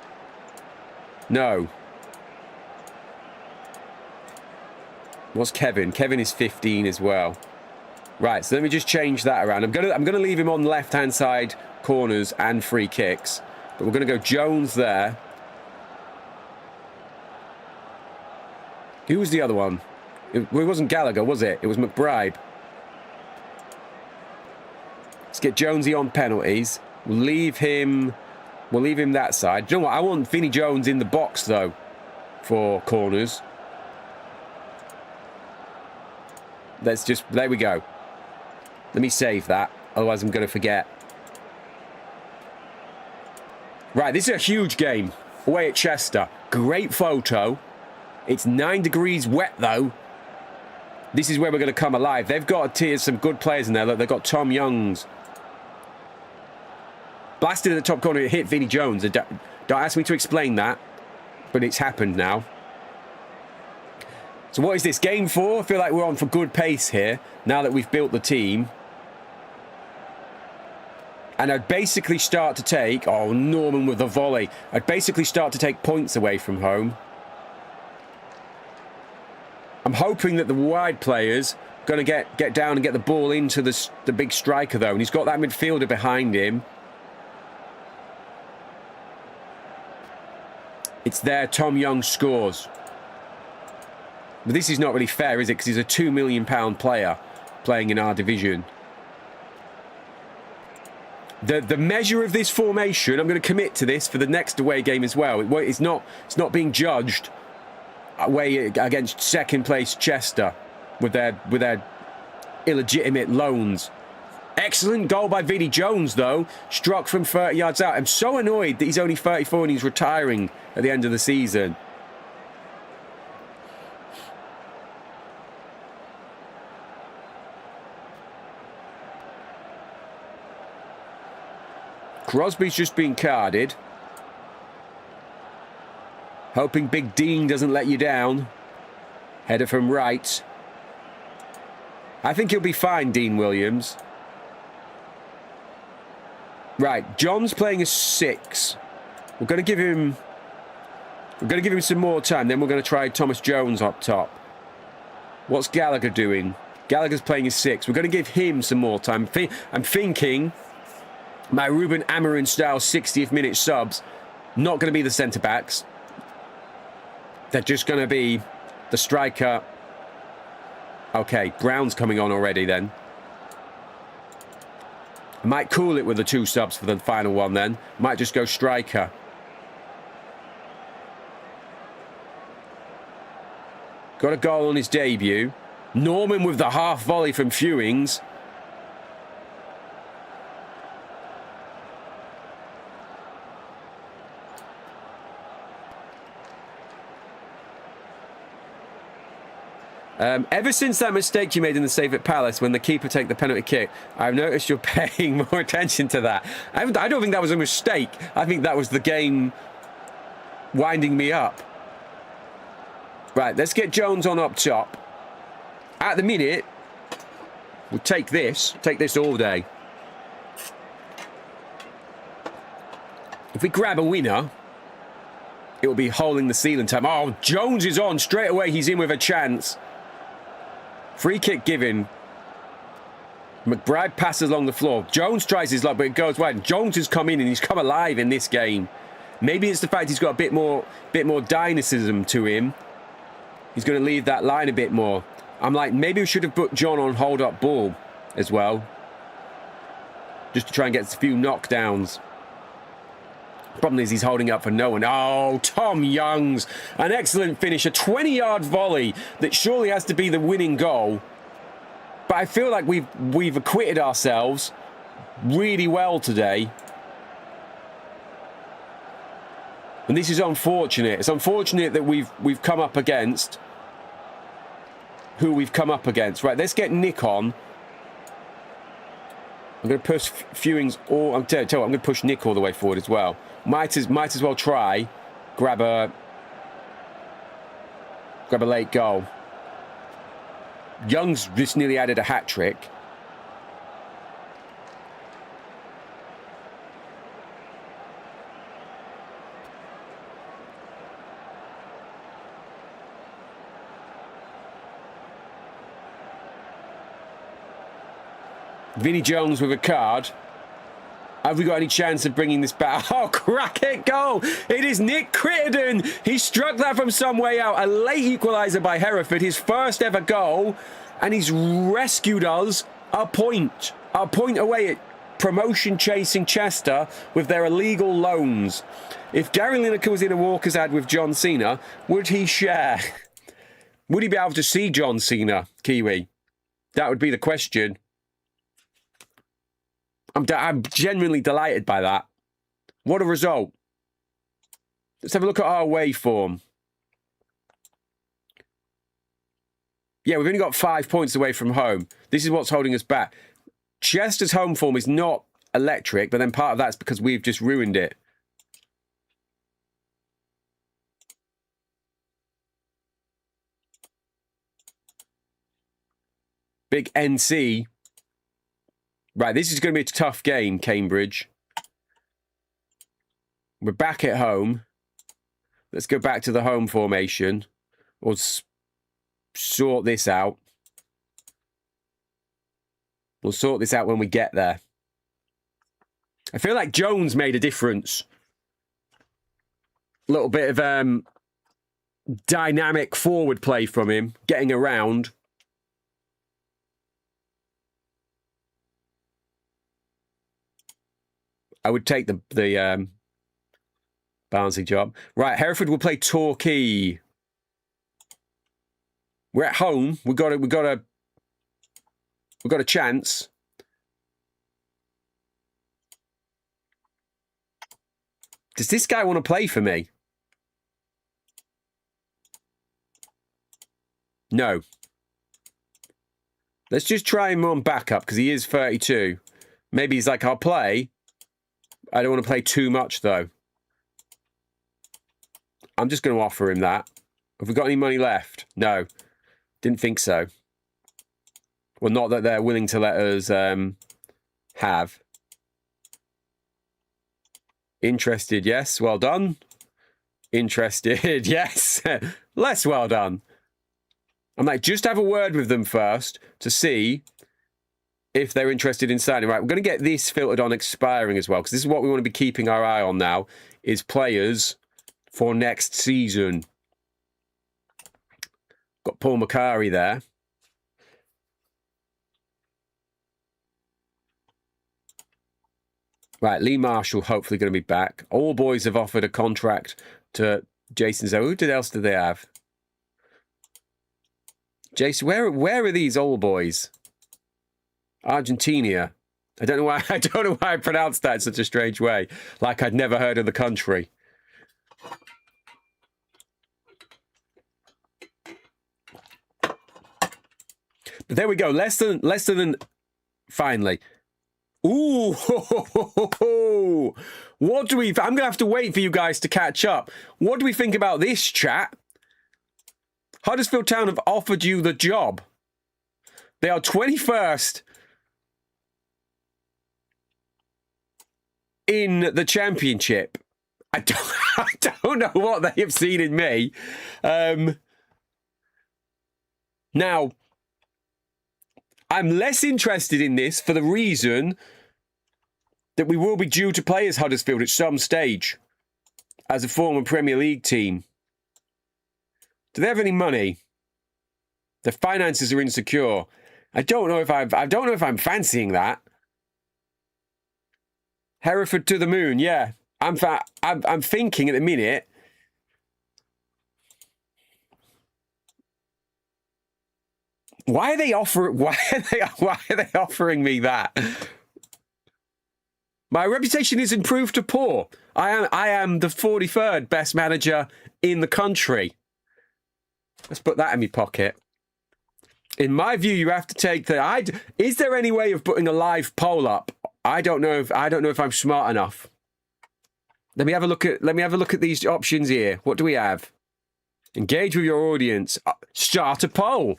No. What's Kevin? Kevin is 15 as well. Right, so let me just change that around. I'm gonna leave him on left-hand side corners and free kicks. But we're going to go Jones there. Who was the other one? It wasn't Gallagher, was it? It was McBride. Let's get Jonesy on penalties. We'll leave him that side. Do you know what? I want Vinnie Jones in the box, though, for corners. There we go. Let me save that. Otherwise, I'm going to forget. Right, this is a huge game. Away at Chester. Great photo. It's 9 degrees wet, though. This is where we're going to come alive. They've got some good players in there. Look, they've got Tom Youngs. Blasted in the top corner. It hit Vinnie Jones. Don't ask me to explain that. But it's happened now. So what is this? Game 4? I feel like we're on for good pace here. Now that we've built the team. And I'd basically start to take... Oh, Norman with the volley. I'd basically start to take points away from home. I'm hoping that the wide players are going to get down and get the ball into the big striker, though. And he's got that midfielder behind him. It's there. Tom Young scores. But this is not really fair, is it? Because he's a £2 million player playing in our division. The measure of this formation, I'm going to commit to this for the next away game as well. It's not being judged away against second place Chester with their illegitimate loans. Excellent goal by Vinnie Jones, though. Struck from 30 yards out. I'm so annoyed that he's only 34 and he's retiring at the end of the season. Crosby's just been carded. Hoping Big Dean doesn't let you down. Header from right. I think he'll be fine, Dean Williams. Right, John's playing a 6. We're going to give him some more time. Then we're going to try Thomas Jones up top. What's Gallagher doing? Gallagher's playing a 6. We're going to give him some more time. I'm thinking my Ruben Amorim style 60th minute subs not going to be the centre backs. They're just going to be the striker. Okay, Brown's coming on already then. I might cool it with the 2 subs for the final one then. Might just go striker. Got a goal on his debut. Norman with the half volley from Fewings. Ever since that mistake you made in the save at Palace when the keeper took the penalty kick, I've noticed you're paying more attention to that. I don't think that was a mistake. I think that was the game winding me up. Right, let's get Jones on up top. At the minute, we'll take this all day. If we grab a winner, it will be holding the ceiling time. Oh, Jones is on. Straight away, he's in with a chance. Free kick given. McBride passes along the floor. Jones tries his luck, but it goes wide. Jones has come in and he's come alive in this game. Maybe it's the fact he's got a bit more dynamism to him. He's going to leave that line a bit more. I'm like, maybe we should have put John on hold-up ball as well. Just to try and get a few knockdowns. Problem is he's holding up for no one. Oh, Tom Youngs. An excellent finish. A 20-yard volley that surely has to be the winning goal. But I feel like we've acquitted ourselves really well today. And this is unfortunate. It's unfortunate that we've come up against who we've come up against. Right, let's get Nick on. I'm going to push Fewings all. I'm going to push Nick all the way forward as well. Might as well try grab a late goal. Young's just nearly added a hat trick. Vinnie Jones with a card. Have we got any chance of bringing this back? Oh, crack it goal! It is Nick Crittenden. He struck that from some way out. A late equaliser by Hereford, his first ever goal, and he's rescued us a point. A point away at promotion-chasing Chester with their illegal loans. If Gary Lineker was in a Walker's ad with John Cena, would he share? Would he be able to see John Cena, Kiwi? That would be the question. I'm genuinely delighted by that. What a result. Let's have a look at our away form. Yeah, we've only got 5 points away from home. This is what's holding us back. Chester's home form is not electric, but then part of that's because we've just ruined it. Big NC. Right, this is going to be a tough game, Cambridge. We're back at home. Let's go back to the home formation. We'll sort this out. We'll sort this out when we get there. I feel like Jones made a difference. A little bit of dynamic forward play from him, getting around. I would take the balancing job. Right, Hereford will play Torquay. We're at home. We've got a chance. Does this guy want to play for me? No. Let's just try him on backup because he is 32. Maybe he's like, I'll play. I don't want to play too much, though. I'm just going to offer him that. Have we got any money left? No. Didn't think so. Well, not that they're willing to let us have. Interested, yes. Well done. Interested, yes. Less well done. I'm like, just have a word with them first to see if they're interested in signing. Right, we're going to get this filtered on expiring as well, because this is what we want to be keeping our eye on now, is players for next season. Got Paul McCarry there. Right, Lee Marshall hopefully going to be back. All boys have offered a contract to Jason Zoe. Who else do they have? Jason, where are these old boys? Argentina. I don't know why I pronounced that in such a strange way. Like I'd never heard of the country. There we go. Less than finally. Ooh, what do we? I'm gonna have to wait for you guys to catch up. What do we think about this, chat? Huddersfield Town have offered you the job. They are 21st in the Championship. I don't know what they have seen in me. Now, I'm less interested in this for the reason that we will be due to play as Huddersfield at some stage as a former Premier League team. Do they have any money? The finances are insecure. I don't know if I'm fancying that. Hereford to the moon, yeah. I'm thinking at the minute. Why are they offering me that? My reputation is improved to poor. I am the 43rd best manager in the country. Let's put that in my pocket. In my view, you have to take the. Is there any way of putting a live poll up? I don't know if I'm smart enough. Let me have a look at these options here. What do we have? Engage with your audience. Start a poll.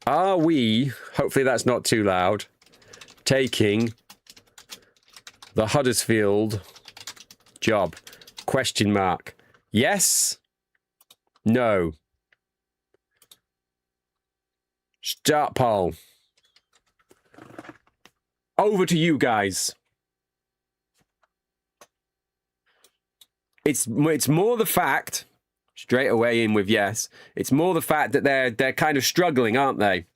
Are we, hopefully that's not too loud, taking the Huddersfield job? Question mark. Yes? No. Start poll. Over to you guys. It's more the fact, straight away in with yes, it's more the fact that they're kind of struggling, aren't they?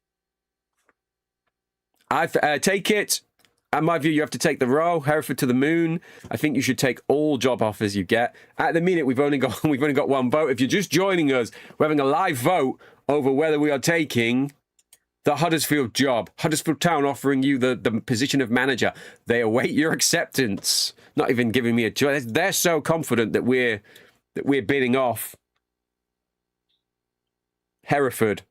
I take it. In my view, you have to take the row, Hereford to the moon. I think you should take all job offers you get. At the minute, we've only got one vote. If you're just joining us, we're having a live vote over whether we are taking the Huddersfield job. Huddersfield Town offering you the position of manager. They await your acceptance. Not even giving me a choice. They're so confident that we're bidding off Hereford.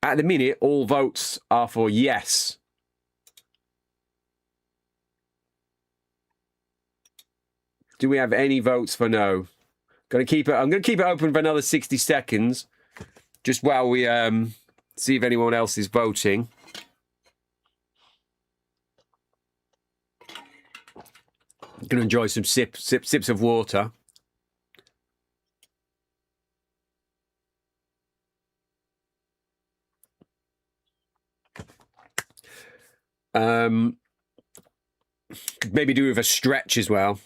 At the minute, all votes are for yes. Do we have any votes for no? I'm going to keep it open for another 60 seconds, just while we see if anyone else is voting. I'm going to enjoy some sips of water. Could maybe do with a stretch as well.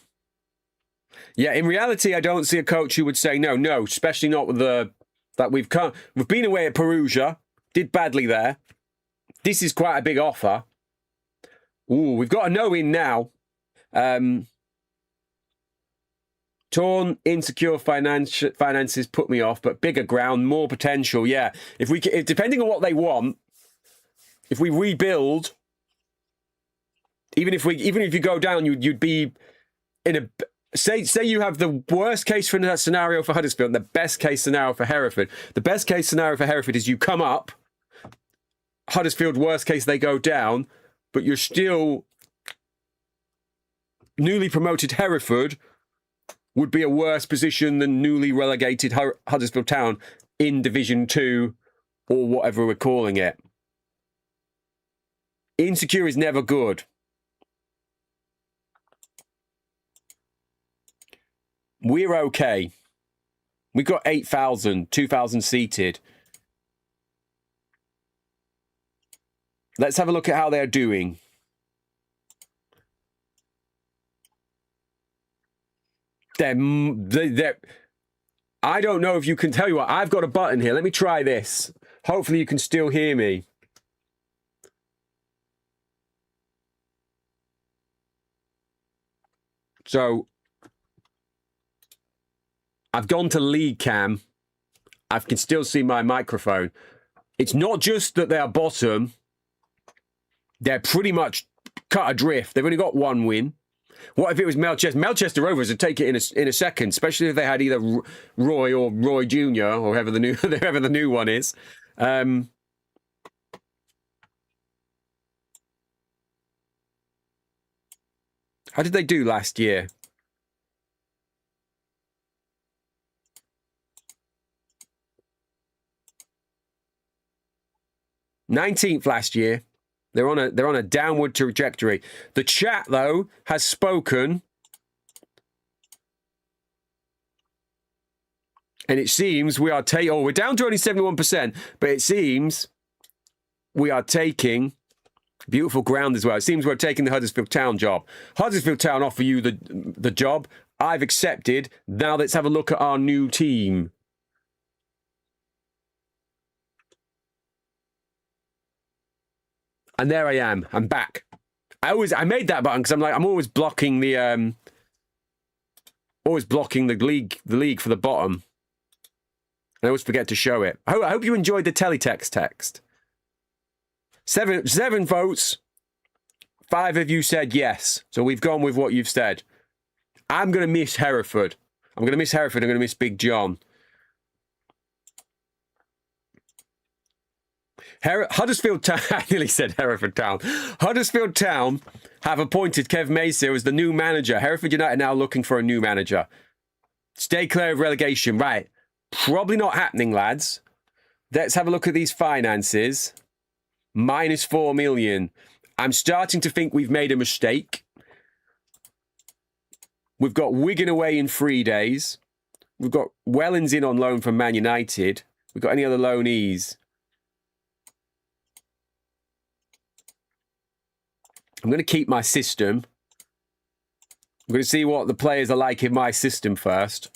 Yeah, in reality, I don't see a coach who would say no, especially not with we've been away at Perugia, did badly there. This is quite a big offer. Ooh, we've got a no in now. Torn, insecure finances put me off, but bigger ground, more potential. Yeah, if depending on what they want, if we rebuild, even if you go down, you'd be in a. Say you have the worst case scenario for Huddersfield and the best case scenario for Hereford. The best case scenario for Hereford is you come up. Huddersfield, worst case, they go down, but you're still newly promoted Hereford would be a worse position than newly relegated Huddersfield Town in Division 2 or whatever we're calling it. Insecure is never good. We're okay. We've got 8,000, 2,000 seated. Let's have a look at how they're doing. They're I don't know if you can tell you what. I've got a button here. Let me try this. Hopefully you can still hear me. So I've gone to lead cam. I can still see my microphone. It's not just that they're bottom. They're pretty much cut adrift. They've only got one win. What if it was Melchester? Melchester Rovers would take it in a second, especially if they had either Roy or Roy Jr. or whoever the new one is. How did they do last year? 19th last year. They're on a downward trajectory. The chat, though, has spoken. And it seems we are taking... Oh, we're down to only 71%. But it seems we are taking beautiful ground as well. It seems we're taking the Huddersfield Town job. Huddersfield Town offer you the job. I've accepted. Now let's have a look at our new team. And there I am. I'm back. I made that button because I'm always blocking the league for the bottom. I always forget to show it. I hope you enjoyed the teletext text. Seven votes. 5 of you said yes. So we've gone with what you've said. I'm going to miss Hereford. I'm going to miss Hereford. I'm going to miss Big John. Huddersfield Town, I nearly said Hereford Town. Huddersfield Town have appointed Kev Masio as the new manager. Hereford United now looking for a new manager. Stay clear of relegation. Right. Probably not happening, lads. Let's have a look at these finances. Minus 4 million. I'm starting to think we've made a mistake. We've got Wigan away in 3 days. We've got Wellens in on loan from Man United. We've got any other loanees? I'm going to keep my system. I'm going to see what the players are like in my system first.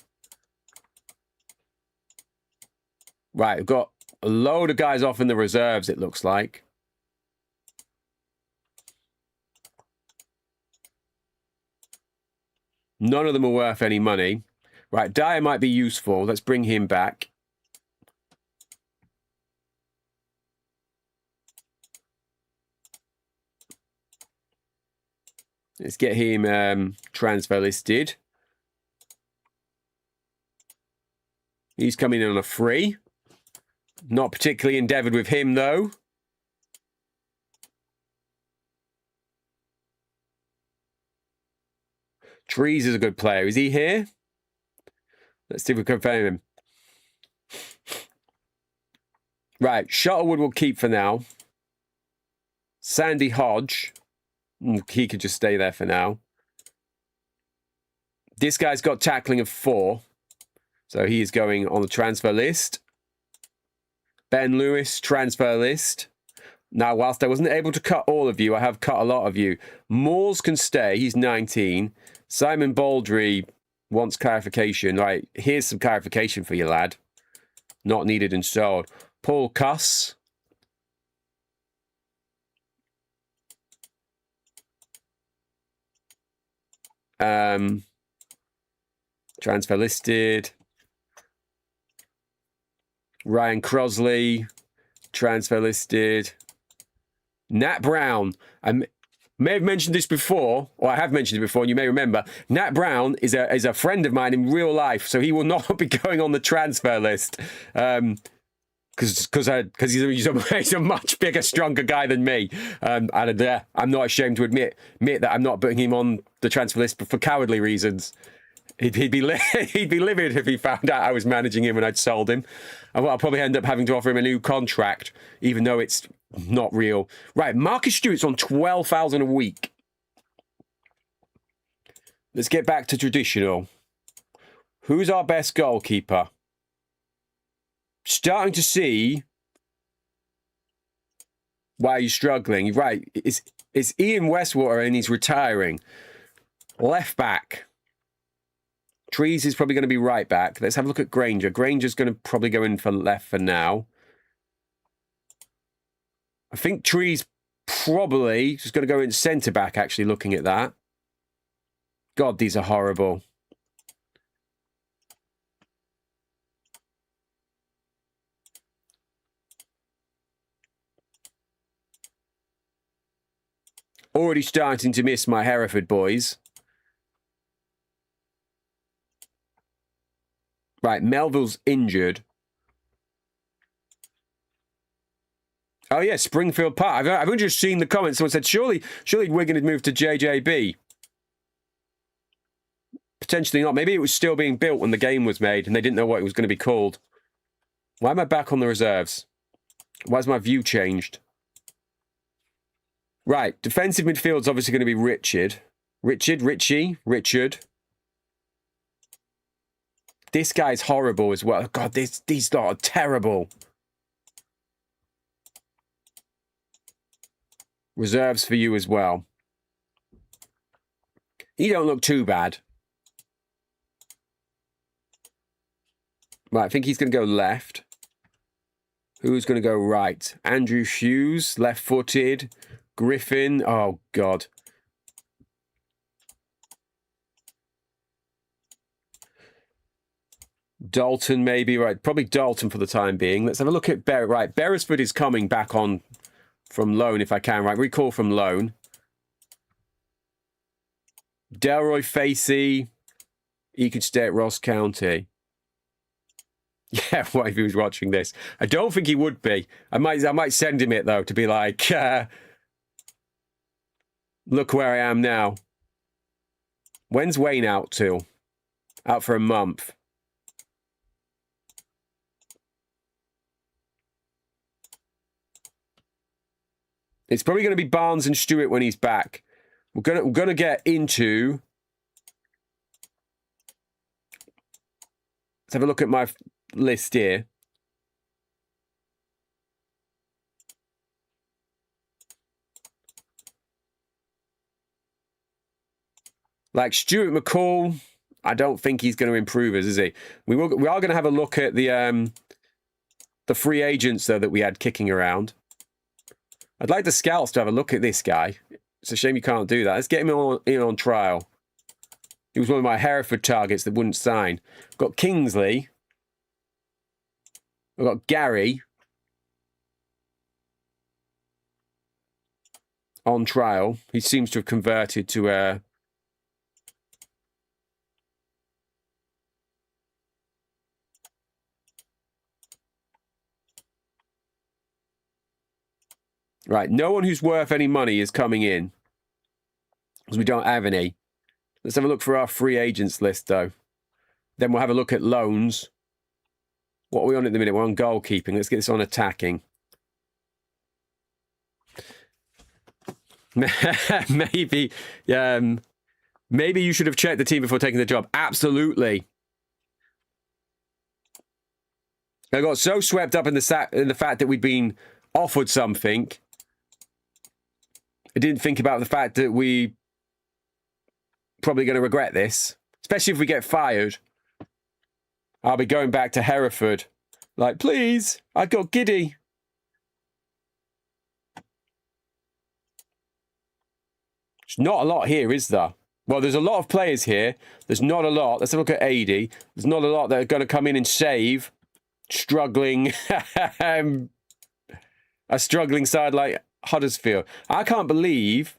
Right, we've got a load of guys off in the reserves, it looks like. None of them are worth any money. Right, Dyer might be useful. Let's bring him back. Let's get him transfer listed. He's coming in on a free. Not particularly endeavoured with him, though. Trees is a good player. Is he here? Let's see if we can find him. Right, Shuttlewood will keep for now. Sandy Hodge. He could just stay there for now. This guy's got tackling of 4. So he is going on the transfer list. Ben Lewis, transfer list. Now, whilst I wasn't able to cut all of you, I have cut a lot of you. Moores can stay. He's 19. Simon Baldry wants clarification. Right, here's some clarification for you, lad. Not needed and sold. Paul Cuss. Transfer listed. Ryan Crosley, transfer listed. Nat Brown. I may have mentioned this before, or I have mentioned it before, and you may remember. Nat Brown is a friend of mine in real life, so he will not be going on the transfer list. Because he's a much bigger, stronger guy than me. And I'm not ashamed to admit that I'm not putting him on the transfer list for cowardly reasons. He'd be livid if he found out I was managing him and I'd sold him. I'll probably end up having to offer him a new contract, even though it's not real. Right, Marcus Stewart's on 12,000 a week. Let's get back to traditional. Who's our best goalkeeper? Starting to see why you're struggling. Right, it's Ian Westwater and he's retiring. Left back. Trees is probably going to be right back. Let's have a look at Granger. Granger's going to probably go in for left for now. I think Trees probably just going to go in centre back, actually, looking at that. God, these are horrible. Already starting to miss my Hereford boys. Right, Melville's injured. Oh, yeah, Springfield Park. I've only just seen the comments. Someone said, surely Wigan had moved to JJB. Potentially not. Maybe it was still being built when the game was made and they didn't know what it was going to be called. Why am I back on the reserves? Why has my view changed? Right, defensive midfield's obviously going to be Richard. Richard. This guy's horrible as well. God, these lot are terrible. Reserves for you as well. You don't look too bad. Right, I think he's going to go left. Who's going to go right? Andrew Hughes, left-footed. Griffin. Oh, God. Dalton, maybe. Right, probably Dalton for the time being. Let's have a look at Right, Beresford is coming back on from loan, if I can. Right, recall from loan. Delroy Facey. He could stay at Ross County. Yeah, what if he was watching this? I don't think he would be. I might send him it, though, to be like, look where I am now. When's Wayne out till? Out for a month. It's probably going to be Barnes and Stewart when he's back. We're gonna get into. Let's have a look at my list here. Like Stuart McCall, I don't think he's going to improve us, is he? We are going to have a look at the free agents though that we had kicking around. I'd like the scouts to have a look at this guy. It's a shame you can't do that. Let's get him on trial. He was one of my Hereford targets that wouldn't sign. We've got Kingsley. We've got Gary. On trial. He seems to have converted to Right, no one who's worth any money is coming in. Because we don't have any. Let's have a look for our free agents list, though. Then we'll have a look at loans. What are we on at the minute? We're on goalkeeping. Let's get this on attacking. Maybe you should have checked the team before taking the job. Absolutely. I got so swept up in the fact that we'd been offered something. I didn't think about the fact that we probably going to regret this, especially if we get fired. I'll be going back to Hereford. Like, please, I got giddy. There's not a lot here, is there? Well, there's a lot of players here. There's not a lot. Let's have a look at 80. There's not a lot that are going to come in and save. Struggling. A struggling side like Huddersfield. I can't believe...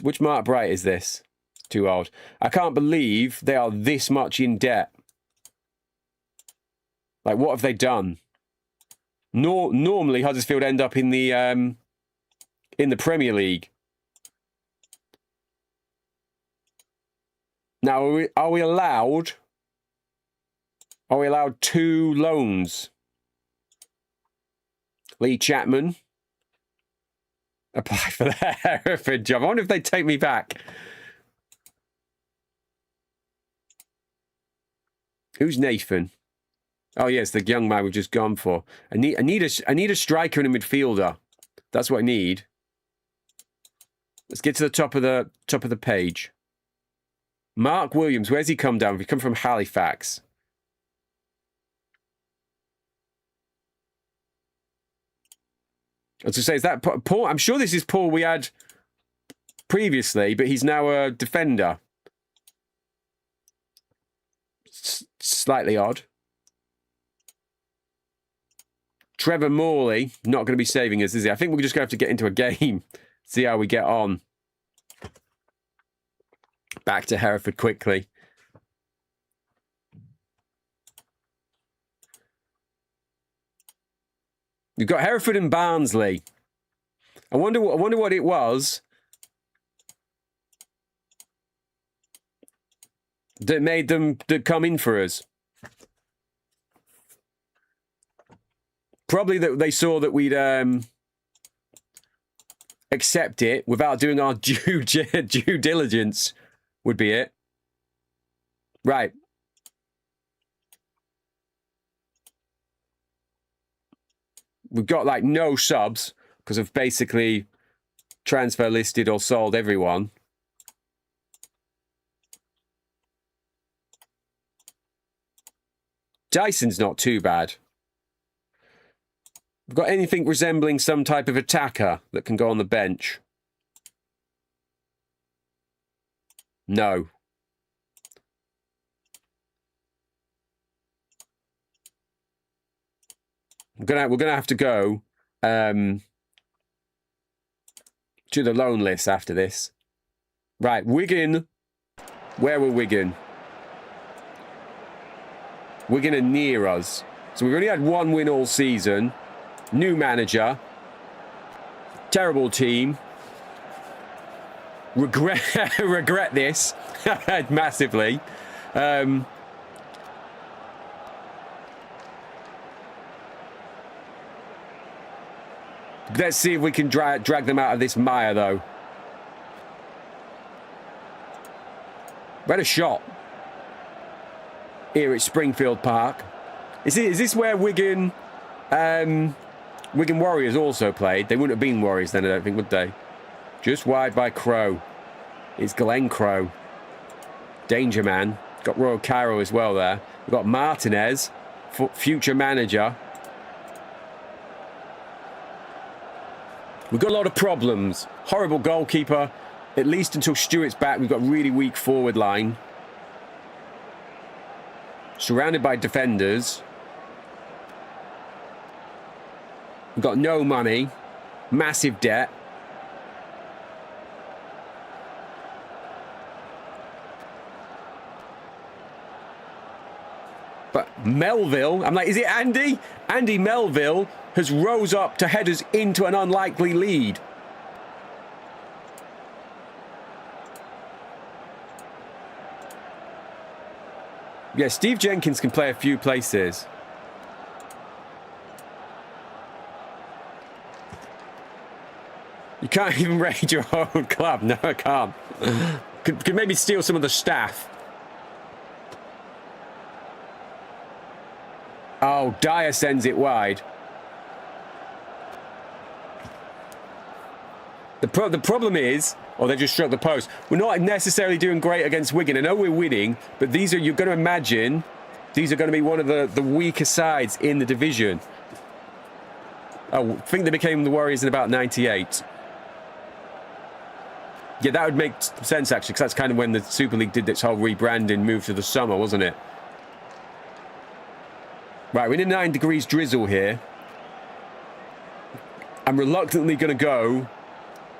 Which Mark Bright is this? Too old. I can't believe they are this much in debt. Like, what have they done? Normally, Huddersfield end up in the Premier League. Now, are we allowed 2 loans? Lee Chapman. Apply for the Hereford job. I wonder if they'd take me back. Who's Nathan? Oh, yes, the young man we've just gone for. I need a striker and a midfielder. That's what I need. Let's get to the top of the page. Mark Williams, where's he come down? He come from Halifax. I was going to say, is that Paul? I'm sure this is Paul we had previously, but he's now a defender. Slightly odd. Trevor Morley, not going to be saving us, is he? I think we're just going to have to get into a game, see how we get on. Back to Hereford quickly. You've got Hereford and Barnsley. I wonder what it was that made them come in for us. Probably that they saw that we'd accept it without doing our due diligence would be it. Right. We've got like no subs because I've basically transfer listed or sold everyone. Dyson's not too bad. We've got anything resembling some type of attacker that can go on the bench? No. We're gonna have to go to the loan list after this. Right, Wigan. Where were Wigan? Wigan are near us. So we've only had one win all season. New manager. Terrible team. Regret this massively. Let's see if we can drag them out of this mire, though. We had a shot here at Springfield Park. Is this where Wigan Warriors also played? They wouldn't have been Warriors then, I don't think, would they? Just wide by Crow. It's Glenn Crow. Danger man. Got Royal Cairo as well there. We've got Martinez, future manager. We've got a lot of problems. Horrible goalkeeper. At least until Stewart's back, we've got a really weak forward line. Surrounded by defenders. We've got no money. Massive debt. But Melville, I'm like, is it Andy? Andy Melville has rose up to head us into an unlikely lead. Yeah, Steve Jenkins can play a few places. You can't even raid your own club. No, I can't. Could maybe steal some of the staff. Oh, Dyer sends it wide. The problem is, oh, they just struck the post. We're not necessarily doing great against Wigan. I know we're winning, but these are, you're going to imagine, these are going to be one of the weaker sides in the division. Oh, I think they became the Warriors in about 98. Yeah, that would make sense, actually, because that's kind of when the Super League did its whole rebranding move to the summer, wasn't it? Right, we're in a 9 degrees drizzle here. I'm reluctantly going to go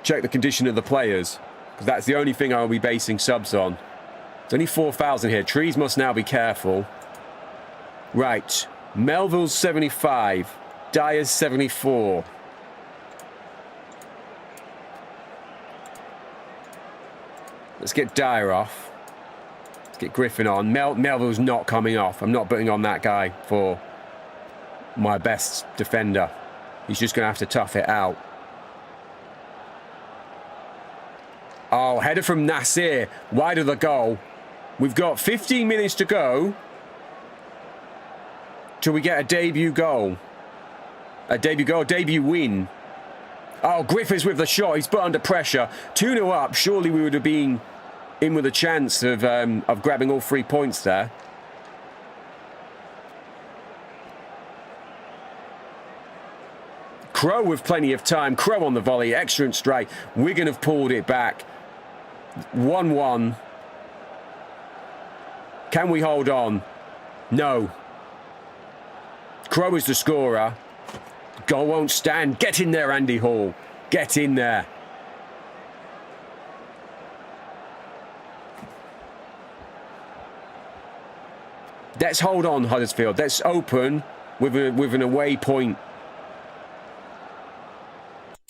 check the condition of the players, because that's the only thing I'll be basing subs on. There's only 4,000 here. Trees must now be careful. Right, Melville's 75. Dyer's 74. Let's get Dyer off. Let's get Griffin on. Melville's not coming off. I'm not putting on that guy for my best defender. He's just going to have to tough it out. Oh, header from Nasir. Wide of the goal. We've got 15 minutes to go till we get a debut goal. A debut win. Oh, Griffiths with the shot. He's put under pressure. 2-0 up. Surely we would have been in with a chance of grabbing all 3 points there. Crow with plenty of time. Crow on the volley. Excellent strike. Wigan have pulled it back. 1-1. Can we hold on? No. Crow is the scorer. Goal won't stand. Get in there, Andy Hall. Get in there. Let's hold on, Huddersfield. Let's open with an away point.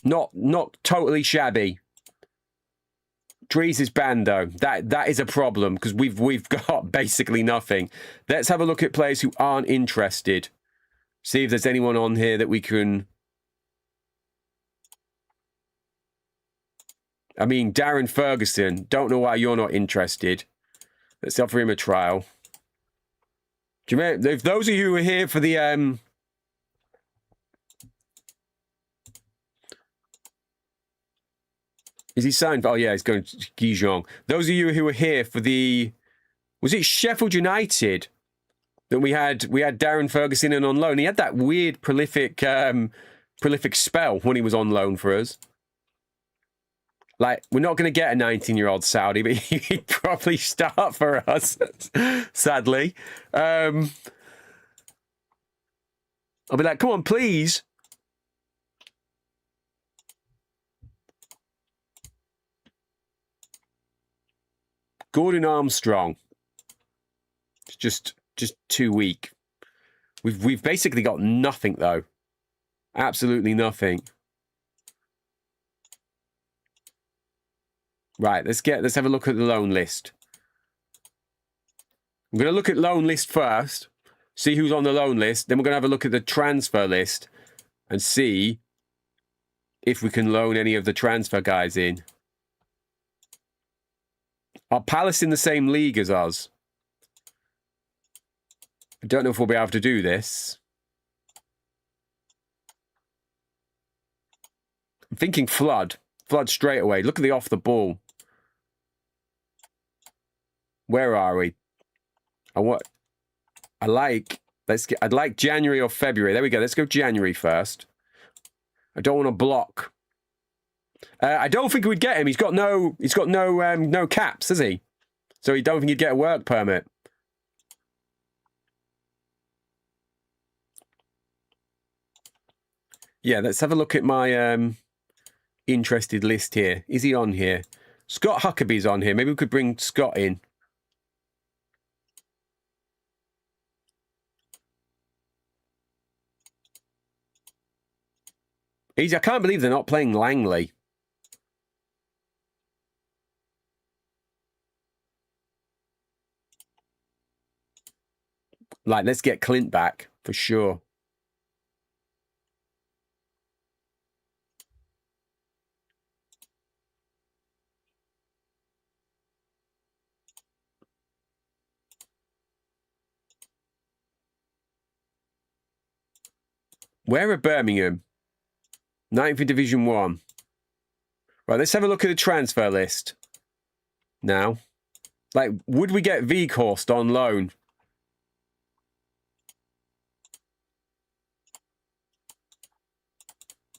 Not totally shabby. Dries is banned though. That is a problem because we've got basically nothing. Let's have a look at players who aren't interested. See if there's anyone on here that we can. I mean, Darren Ferguson. Don't know why you're not interested. Let's offer him a trial. Do you remember, if those of you who were here for the is he signed? Oh yeah, he's going to Dijon. Those of you who were here for the, was it Sheffield United that we had Darren Ferguson in on loan. He had that weird prolific spell when he was on loan for us. Like, we're not going to get a 19-year-old Saudi, but he'd probably start for us, sadly. I'll be like, come on, please. Gordon Armstrong. It's just too weak. We've basically got nothing, though. Absolutely nothing. Right, let's have a look at the loan list. I'm going to look at loan list first, see who's on the loan list. Then we're going to have a look at the transfer list and see if we can loan any of the transfer guys in. Are Palace in the same league as us? I don't know if we'll be able to do this. I'm thinking Flood. Flood straight away. Look at the off the ball. Where are we? I'd like January or February. There we go. Let's go January first. I don't want to block. I don't think we'd get him. He's got no caps, has he? So you don't think he'd get a work permit. Yeah, let's have a look at my interested list here. Is he on here? Scott Huckabee's on here. Maybe we could bring Scott in. I can't believe they're not playing Langley. Like, let's get Clint back for sure. Where are Birmingham? 9th in Division 1. Right, let's have a look at the transfer list. Now. Like, would we get Weghorst on loan?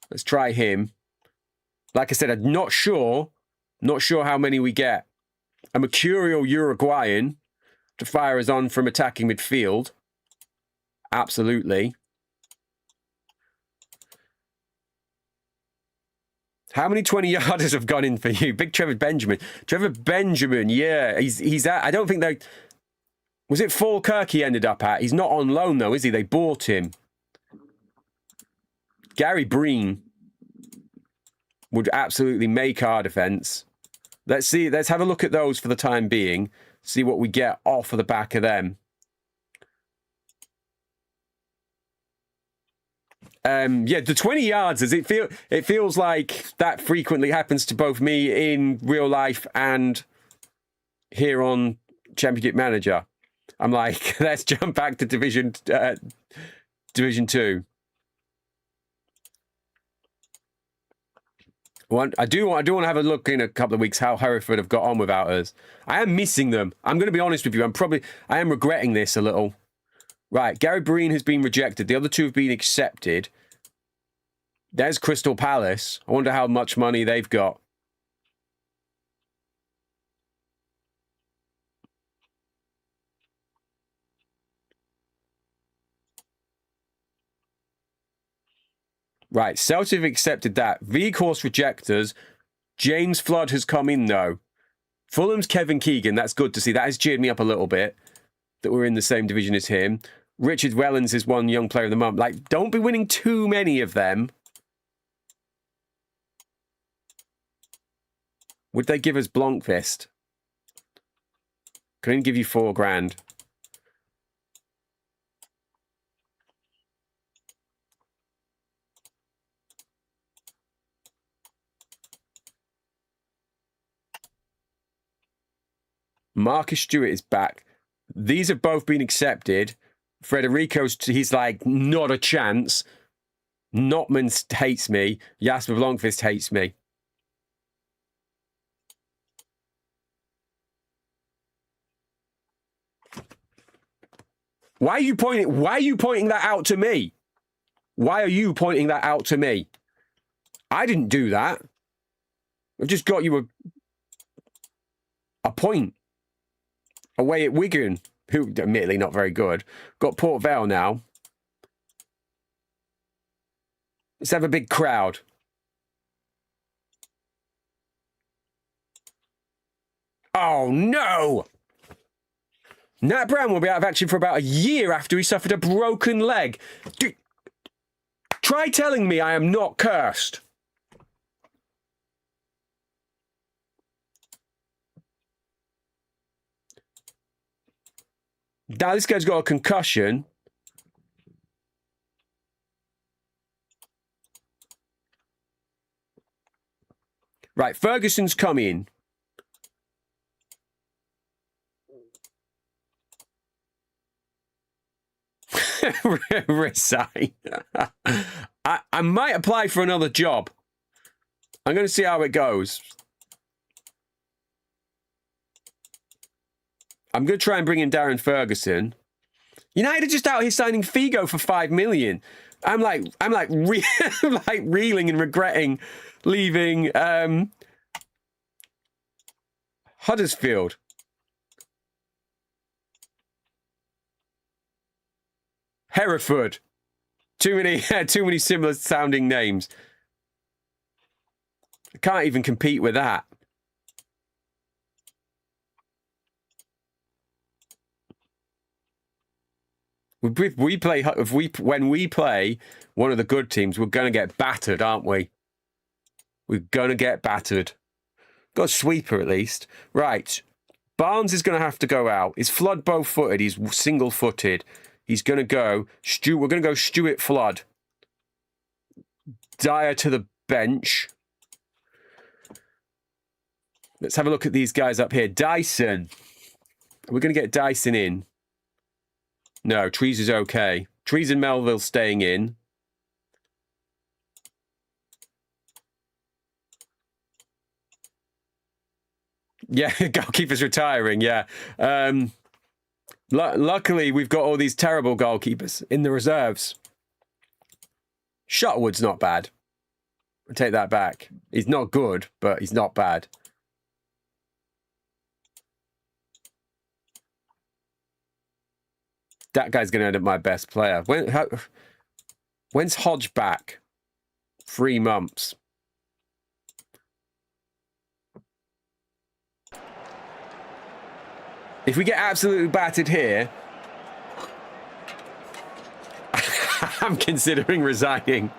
Let's try him. Like I said, I'm not sure. Not sure how many we get. A mercurial Uruguayan to fire us on from attacking midfield. Absolutely. How many 20-yarders have gone in for you? Big Trevor Benjamin. Trevor Benjamin, yeah. He's at, I don't think they... Was it Falkirk he ended up at? He's not on loan, though, is he? They bought him. Gary Breen would absolutely make our defence. Let's see. Let's have a look at those for the time being. See what we get off of the back of them. Yeah, the 20 yards, it feels like that frequently happens to both me in real life and here on Championship Manager. I'm like, let's jump back to Division 2. I do want to have a look in a couple of weeks how Hereford have got on without us. I am missing them. I'm going to be honest with you. I am regretting this a little. Right, Gary Breen has been rejected. The other two have been accepted. There's Crystal Palace. I wonder how much money they've got. Right, Celtic have accepted that. Weghorst rejectors. James Flood has come in, though. Fulham's Kevin Keegan. That's good to see. That has cheered me up a little bit that we're in the same division as him. Richard Wellens is one young player of the month. Like, don't be winning too many of them. Would they give us Blomqvist? Can only give you 4 grand. Marcus Stewart is back. These have both been accepted. Frederico's, he's like, not a chance. Notman hates me. Jasper Blomqvist hates me. Why are you pointing that out to me? Why are you pointing that out to me? I didn't do that. I've just got you a point. Away at Wigan, who admittedly not very good. Got Port Vale now. Let's have a big crowd. Oh no! Nat Brown will be out of action for about a year after he suffered a broken leg. Try telling me I am not cursed. Now this guy's got a concussion. Right, Ferguson's coming. Resign. I might apply for another job. I'm going to see how it goes. I'm going to try and bring in Darren Ferguson. United are just out here signing Figo for 5 million. I'm like reeling and regretting leaving Huddersfield. Hereford. Too many similar sounding names. I can't even compete with that. When we play one of the good teams, we're going to get battered, aren't we? We're going to get battered. Got a sweeper at least. Right. Barnes is going to have to go out. Is Flood both-footed? He's single-footed. He's going to go. We're going to go Stuart Flood. Dyer to the bench. Let's have a look at these guys up here. Dyson. We're going to get Dyson in. No, Trees is okay. Trees and Melville staying in. Yeah, goalkeeper's retiring, yeah. Luckily, we've got all these terrible goalkeepers in the reserves. Shuttlewood's not bad. I take that back. He's not good, but he's not bad. That guy's going to end up my best player. When's Hodge back? 3 months. If we get absolutely battered here, I'm considering resigning.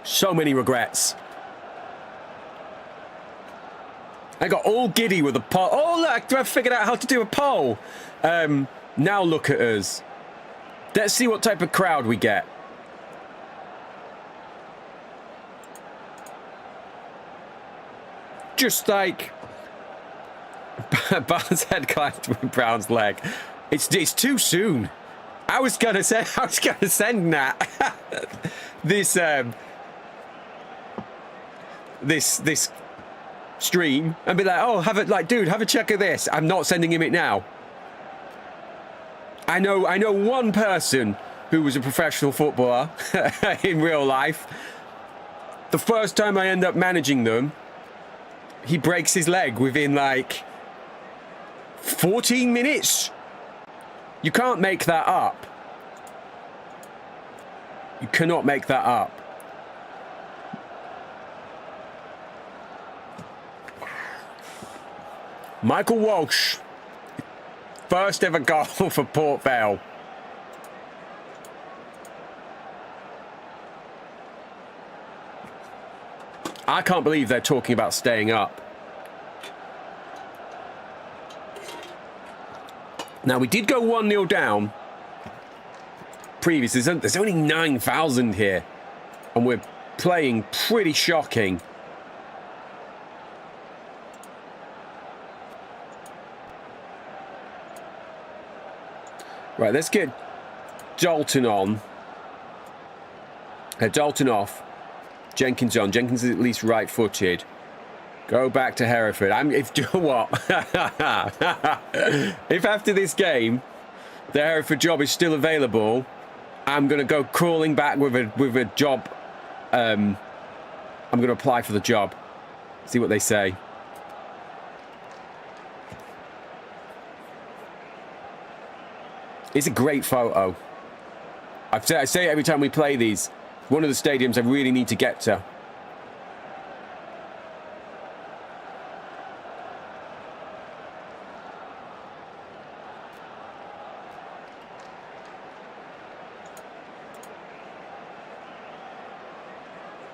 So many regrets. I got all giddy with a poll. Oh, look, I figured out how to do a poll. Now look at us. Let's see what type of crowd we get. Just like Barnes head clapped with Brown's leg. It's too soon. I was gonna send that this stream and be like, oh, dude, have a check of this. I'm not sending him it now. I know one person who was a professional footballer in real life. The first time I end up managing them, he breaks his leg within like 14 minutes. You can't make that up. You cannot make that up. Michael Walsh. First ever goal for Port Vale. I can't believe they're talking about staying up. Now, we did go 1-0 down previously. There's only 9,000 here. And we're playing pretty shocking. Right, let's get Dalton on. Dalton off. Jenkins on. Jenkins is at least right-footed. Go back to Hereford. If you know what? If after this game the Hereford job is still available, I'm going to go crawling back with a job. I'm going to apply for the job. See what they say. It's a great photo. I say it every time we play these. One of the stadiums I really need to get to.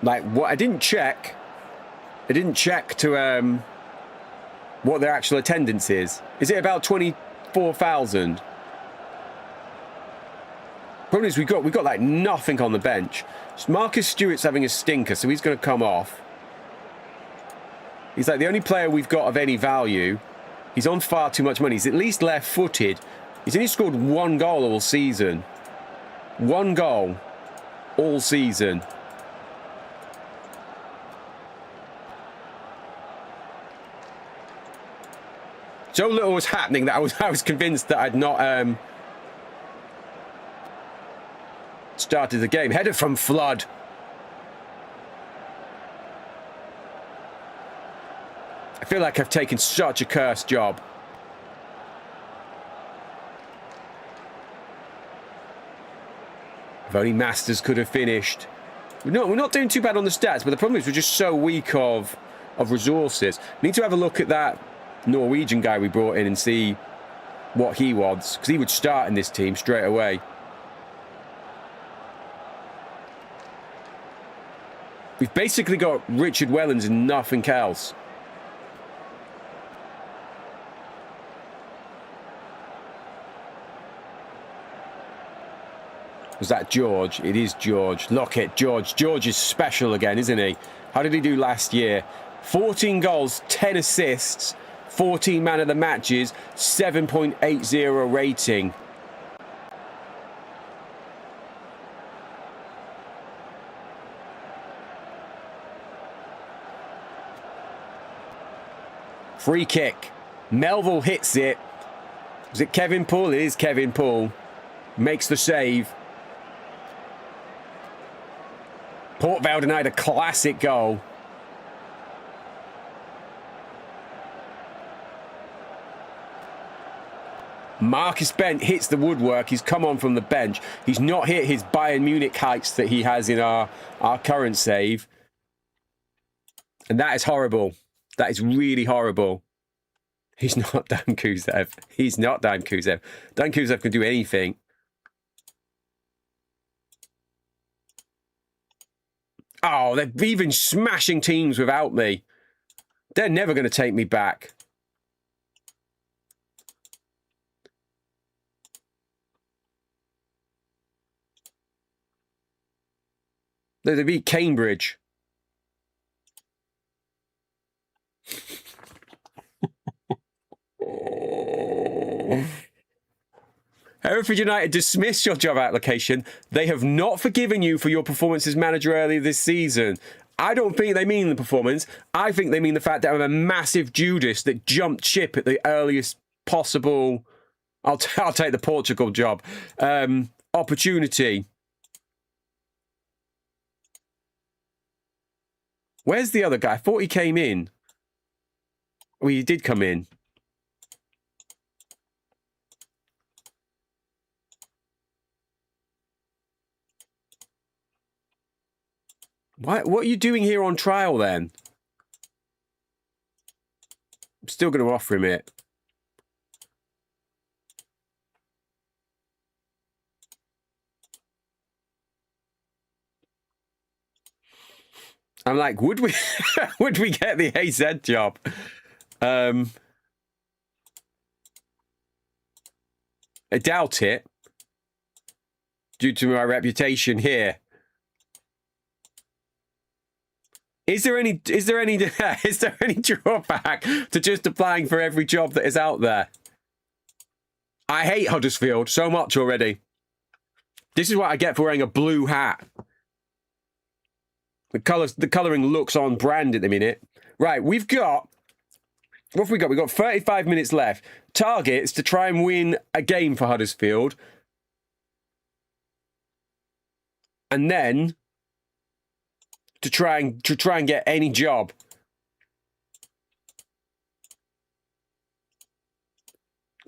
Like, what I didn't check to what their actual attendance is. Is it about 24,000? Problem is, we got like nothing on the bench. Marcus Stewart's having a stinker, so he's going to come off. He's like the only player we've got of any value. He's on far too much money. He's at least left-footed. He's only scored 1 goal all season. 1 goal all season. So little was happening that I was convinced that I'd not started the game. Header from Flood. I feel like I've taken such a cursed job. If only Masters could have finished. No, we're not doing too bad on the stats, but the problem is we're just so weak of resources. We need to have a look at that Norwegian guy we brought in and see what he wants, because he would start in this team straight away. We've basically got Richard Wellens and nothing else. Was that George? It is George. Look at George. George is special again, isn't he? How did he do last year? 14 goals, 10 assists, 14 man of the matches, 7.80 rating. Free kick. Melville hits it. Was it Kevin Poole? It is Kevin Poole. Makes the save. Port Vale denied a classic goal. Marcus Bent hits the woodwork. He's come on from the bench. He's not hit his Bayern Munich heights that he has in our current save. And that is horrible. That is really horrible. He's not Dan Kuzev. He's not Dan Kuzev. Dan Kuzev can do anything. Oh, they're even smashing teams without me. They're never going to take me back. They beat Cambridge. Hereford United dismissed your job application. They have not forgiven you for your performance as manager earlier this season. I don't think they mean the performance. I think they mean the fact that I'm a massive Judas that jumped ship at the earliest possible... I'll take the Portugal job. Opportunity. Where's the other guy? I thought he came in. Well, he did come in. What are you doing here on trial then? I'm still going to offer him it. I'm like, would we would we get the AZ job? I doubt it, due to my reputation here. Is there any is there any drawback to just applying for every job that is out there? I hate Huddersfield so much already. This is what I get for wearing a blue hat. The colouring looks on brand at the minute. Right, we've got... What have we got? We've got 35 minutes left. Targets to try and win a game for Huddersfield. And then to try and get any job.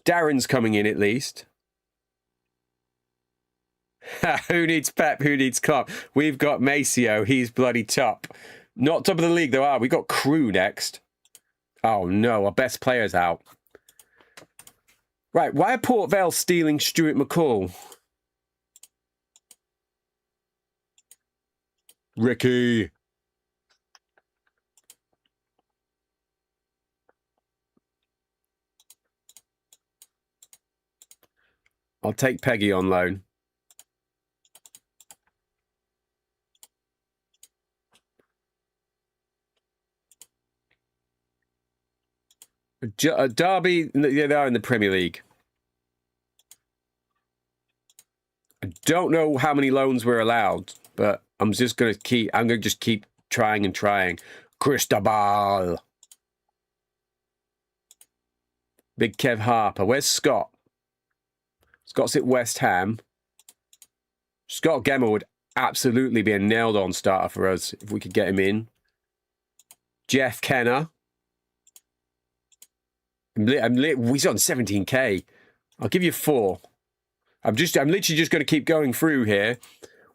Darren's coming in at least. Who needs Pep? Who needs Klopp? We've got Masio. He's bloody top. Not top of the league, though, are we? We've got Crew next. Oh, no. Our best player's out. Right. Why are Port Vale stealing Stuart McCall? Ricky. I'll take Peggy on loan. Derby, yeah, they are in the Premier League. I don't know how many loans we're allowed, but I'm just going to keep trying and trying. Cristobal. Big Kev Harper. Where's Scott? Scott's at West Ham. Scott Gemma would absolutely be a nailed-on starter for us if we could get him in. Jeff Kenner. He's on 17k. I'll give you 4. I'm literally just going to keep going through here,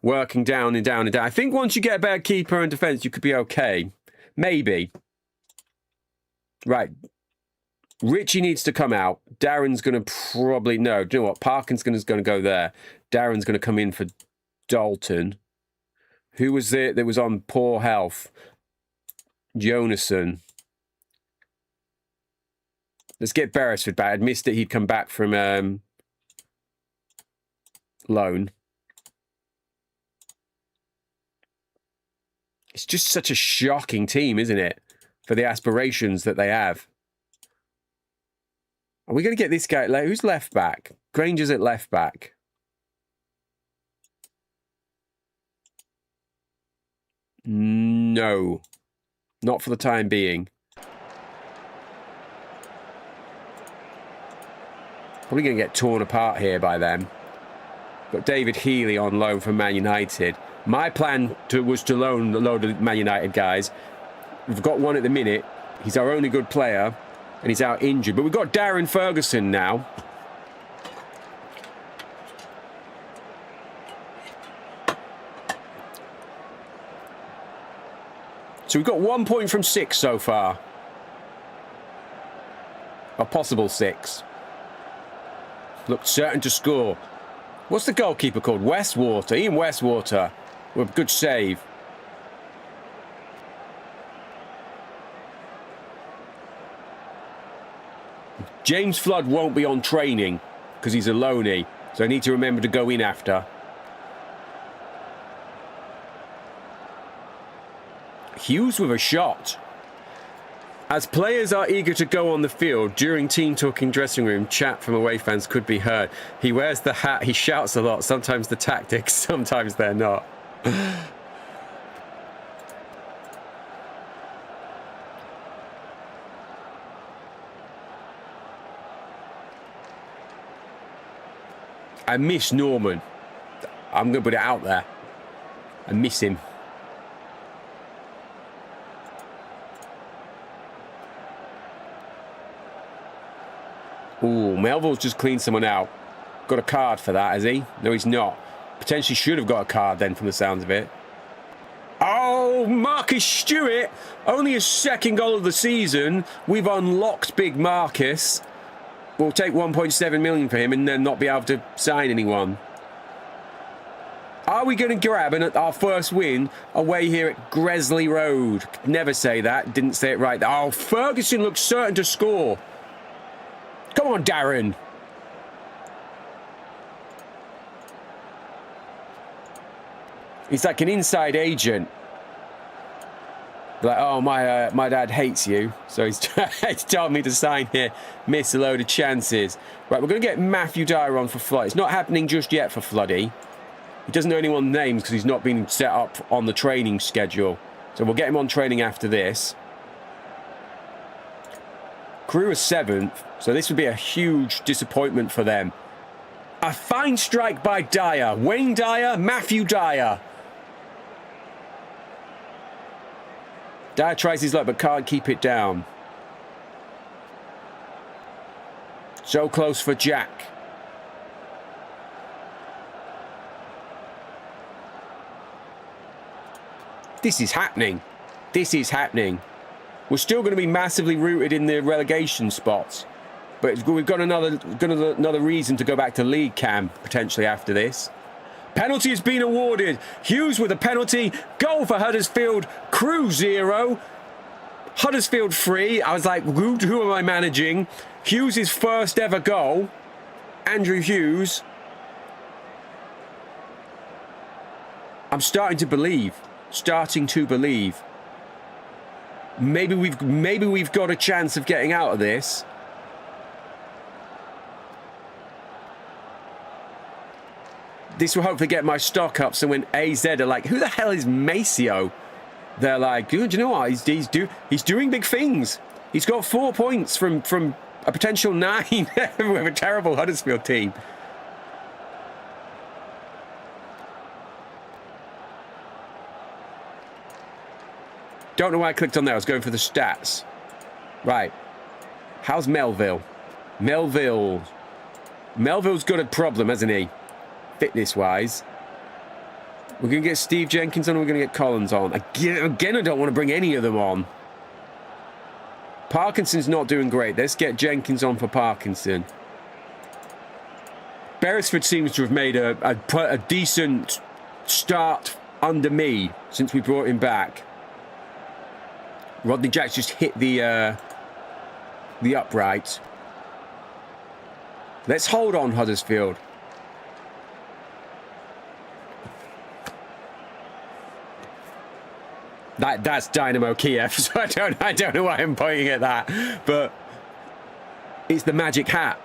working down and down and down. I think once you get a better keeper and defence, you could be okay. Maybe. Right. Richie needs to come out. Darren's going to probably... No, do you know what? Parkinson's going to go there. Darren's going to come in for Dalton. Who was it that was on poor health? Jonason. Let's get Beresford back. I'd missed that he'd come back from loan. It's just such a shocking team, isn't it? For the aspirations that they have. Are we going to get this guy? Like, who's left back? Granger's at left back. No. Not for the time being. Probably going to get torn apart here by them. Got David Healy on loan from Man United. My plan was to loan a load of Man United guys. We've got one at the minute. He's our only good player. And he's out injured. But we've got Darren Ferguson now. So we've got 1 point from 6 so far. A possible 6. Looked certain to score. What's the goalkeeper called? Westwater. Ian Westwater. Well, good save. James Flood won't be on training because he's a loanee. So I need to remember to go in after. Hughes with a shot. As players are eager to go on the field, during team talking dressing room, chat from away fans could be heard. He wears the hat, he shouts a lot, sometimes the tactics, sometimes they're not. I miss Norman. I'm going to put it out there. I miss him. Ooh, Melville's just cleaned someone out. Got a card for that, has he? No, he's not. Potentially should have got a card then from the sounds of it. Oh, Marcus Stewart. Only his second goal of the season. We've unlocked big Marcus. We'll take 1.7 million for him and then not be able to sign anyone. Are we going to grab our first win away here at Gresley Road? Never say that. Didn't say it right. Oh, Ferguson looks certain to score. Come on, Darren. He's like an inside agent. Like, oh, my dad hates you. So he's told me to sign here. Miss a load of chances. Right, we're going to get Matthew Dyer on for Flood. It's not happening just yet for Floody. He doesn't know anyone's names because he's not been set up on the training schedule. So we'll get him on training after this. Crewe is 7th, so this would be a huge disappointment for them. A fine strike by Dyer. Wayne Dyer, Matthew Dyer. Dyer tries his luck but can't keep it down. So close for Jack. This is happening. This is happening. We're still going to be massively rooted in the relegation spots. But we've got another reason to go back to League Cam, potentially, after this. Penalty has been awarded. Hughes with a penalty. Goal for Huddersfield. Crewe 0. Huddersfield 3. I was like, who am I managing? Hughes' first ever goal. Andrew Hughes. I'm starting to believe. Maybe we've got a chance of getting out of this. This will hopefully get my stock up, so when AZ are like, who the hell is Masio? They're like, do you know what? He's doing big things. He's got 4 points from a potential 9 with a terrible Huddersfield team. Don't know why I clicked on that. I was going for the stats. Right. How's Melville? Melville's got a problem, hasn't he? Fitness-wise. We're going to get Steve Jenkins on, or we're going to get Collins on. Again, I don't want to bring any of them on. Parkinson's not doing great. Let's get Jenkins on for Parkinson. Beresford seems to have made a decent start under me since we brought him back. Rodney Jack's just hit the upright. Let's hold on, Huddersfield. That's Dynamo Kiev, so I don't know why I'm pointing at that, but it's the magic hat.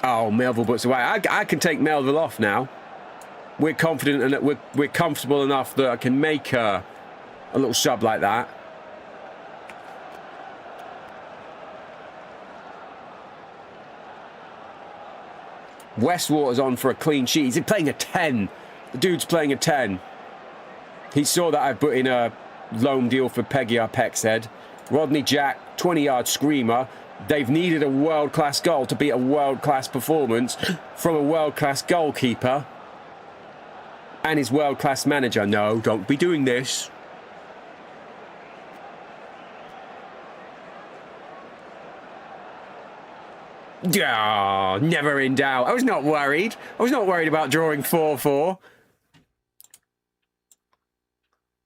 Oh, Melville puts away. I can take Melville off now. We're confident and we're comfortable enough that I can make a little sub like that. Westwater's on for a clean sheet. He's playing a 10. The dude's playing a 10. He saw that I put in a loan deal for Peggy Arpexed. Rodney Jack, 20-yard screamer. They've needed a world-class goal to beat a world-class performance from a world-class goalkeeper and his world-class manager. No, don't be doing this. Oh, never in doubt. I was not worried. I was not worried about drawing 4-4.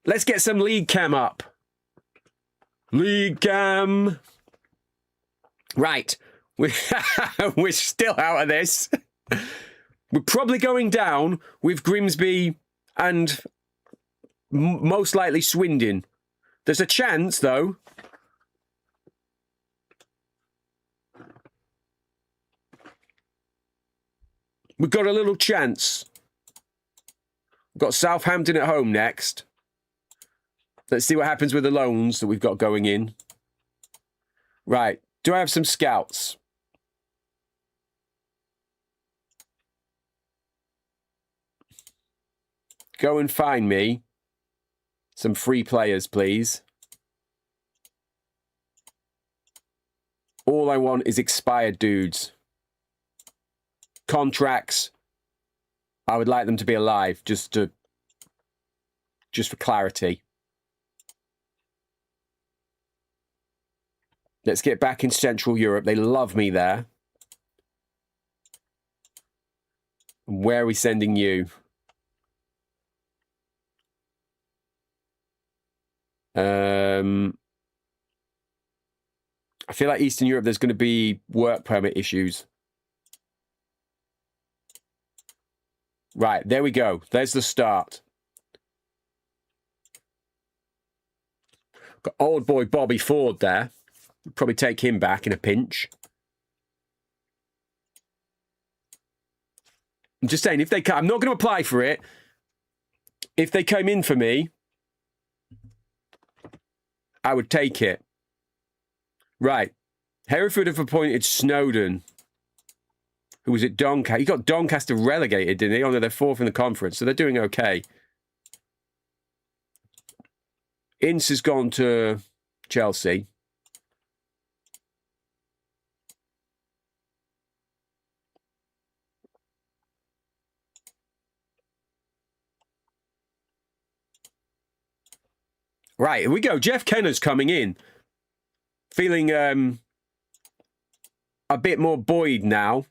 Let's get some League Cam up. League Cam. Right. We're still out of this. We're probably going down with Grimsby and most likely Swindon. There's a chance, though. We've got a little chance. We've got Southampton at home next. Let's see what happens with the loans that we've got going in. Right. Do I have some scouts? Go and find me some free players, please. All I want is expired dudes. Contracts. I would like them to be alive, just for clarity. Let's get back in Central Europe. They love me there. Where are we sending you? I feel like Eastern Europe, there's going to be work permit issues. Right, there we go. There's the start. Got old boy Bobby Ford there. Probably take him back in a pinch. I'm just saying, if they come, I'm not going to apply for it. If they came in for me, I would take it. Right. Hereford have appointed Snowden, who was at Doncaster. He got Doncaster relegated, didn't he? Oh, no, they're fourth in the conference, so they're doing okay. Ince has gone to Chelsea. Right, here we go. Jeff Kenner's coming in. Feeling a bit more buoyed now.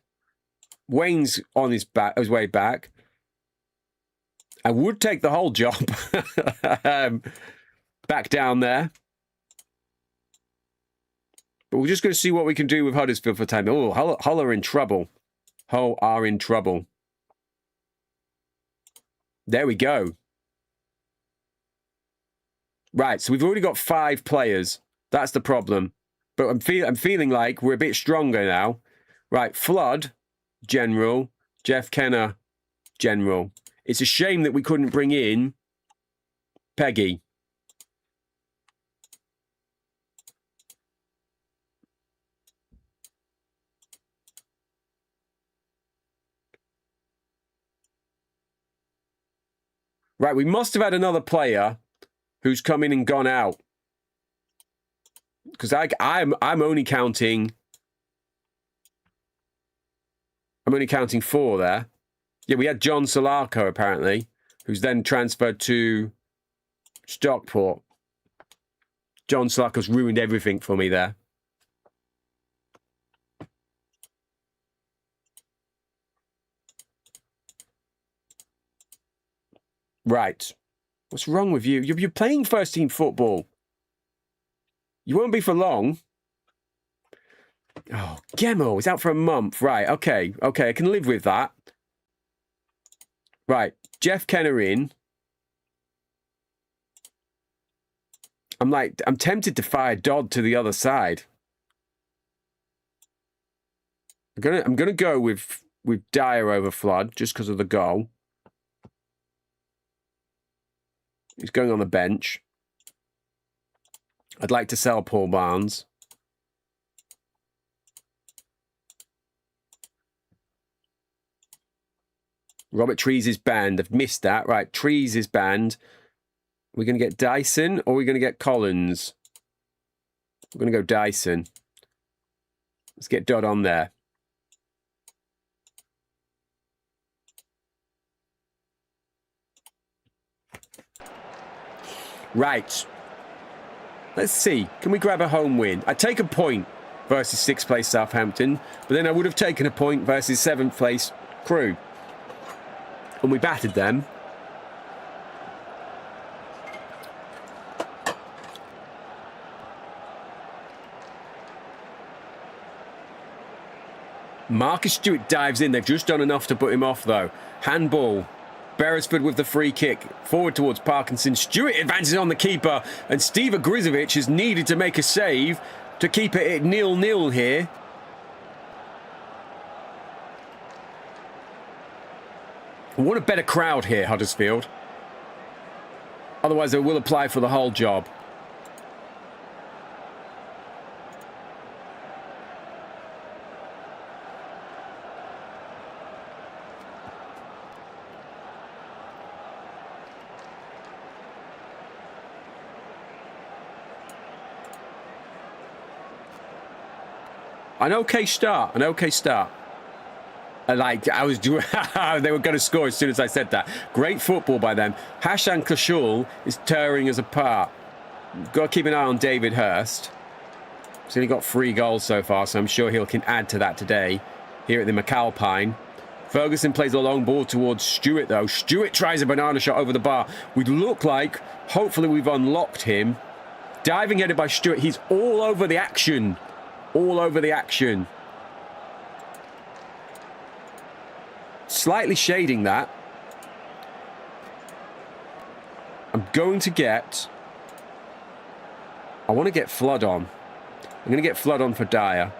Wayne's on his way back. I would take the whole job. Back down there. But we're just going to see what we can do with Huddersfield for time. Oh, Hull are in trouble. Hull are in trouble. There we go. Right, so we've already got 5 players. That's the problem. But I'm feeling like we're a bit stronger now. Right, Flood, General. Jeff Kenner, General. It's a shame that we couldn't bring in Peggy. Right, we must have had another player who's come in and gone out. Because I'm only counting. I'm only counting 4 there. Yeah, we had John Solarco apparently, who's then transferred to Stockport. John Solarco's ruined everything for me there. Right. What's wrong with you? You're playing first team football. You won't be for long. Oh, Gemo is out for a month. Right, okay. Okay, I can live with that. Right, Jeff Kenner in. I'm tempted to fire Dodd to the other side. I'm gonna go with Dyer over Flood just because of the goal. He's going on the bench. I'd like to sell Paul Barnes. Robert Trees is banned. I've missed that. Right, Trees is banned. We're going to get Dyson or we're going to get Collins? We're going to go Dyson. Let's get Dodd on there. Right. Let's see. Can we grab a home win? I'd take a point versus 6th place Southampton, but then I would have taken a point versus 7th place Crewe. And we battered them. Marcus Stewart dives in. They've just done enough to put him off, though. Handball. Beresford with the free kick. Forward towards Parkinson. Stewart advances on the keeper. And Steve Grizovic has needed to make a save to keep it at 0-0 here. What a better crowd here, Huddersfield. Otherwise, they will apply for the whole job. An okay start. An okay start. I was doing, they were going to score as soon as I said that. Great football by them. Hassan Kashul is tearing us apart. Got to keep an eye on David Hurst. He's only got 3 goals so far, so I'm sure he can add to that today here at the McAlpine. Ferguson plays a long ball towards Stewart, though. Stewart tries a banana shot over the bar. We look like, hopefully, we've unlocked him. Diving headed by Stewart. He's all over the action. All over the action. Slightly shading that. I'm going to get... I want to get Flood on. I'm going to get Flood on for Dyer.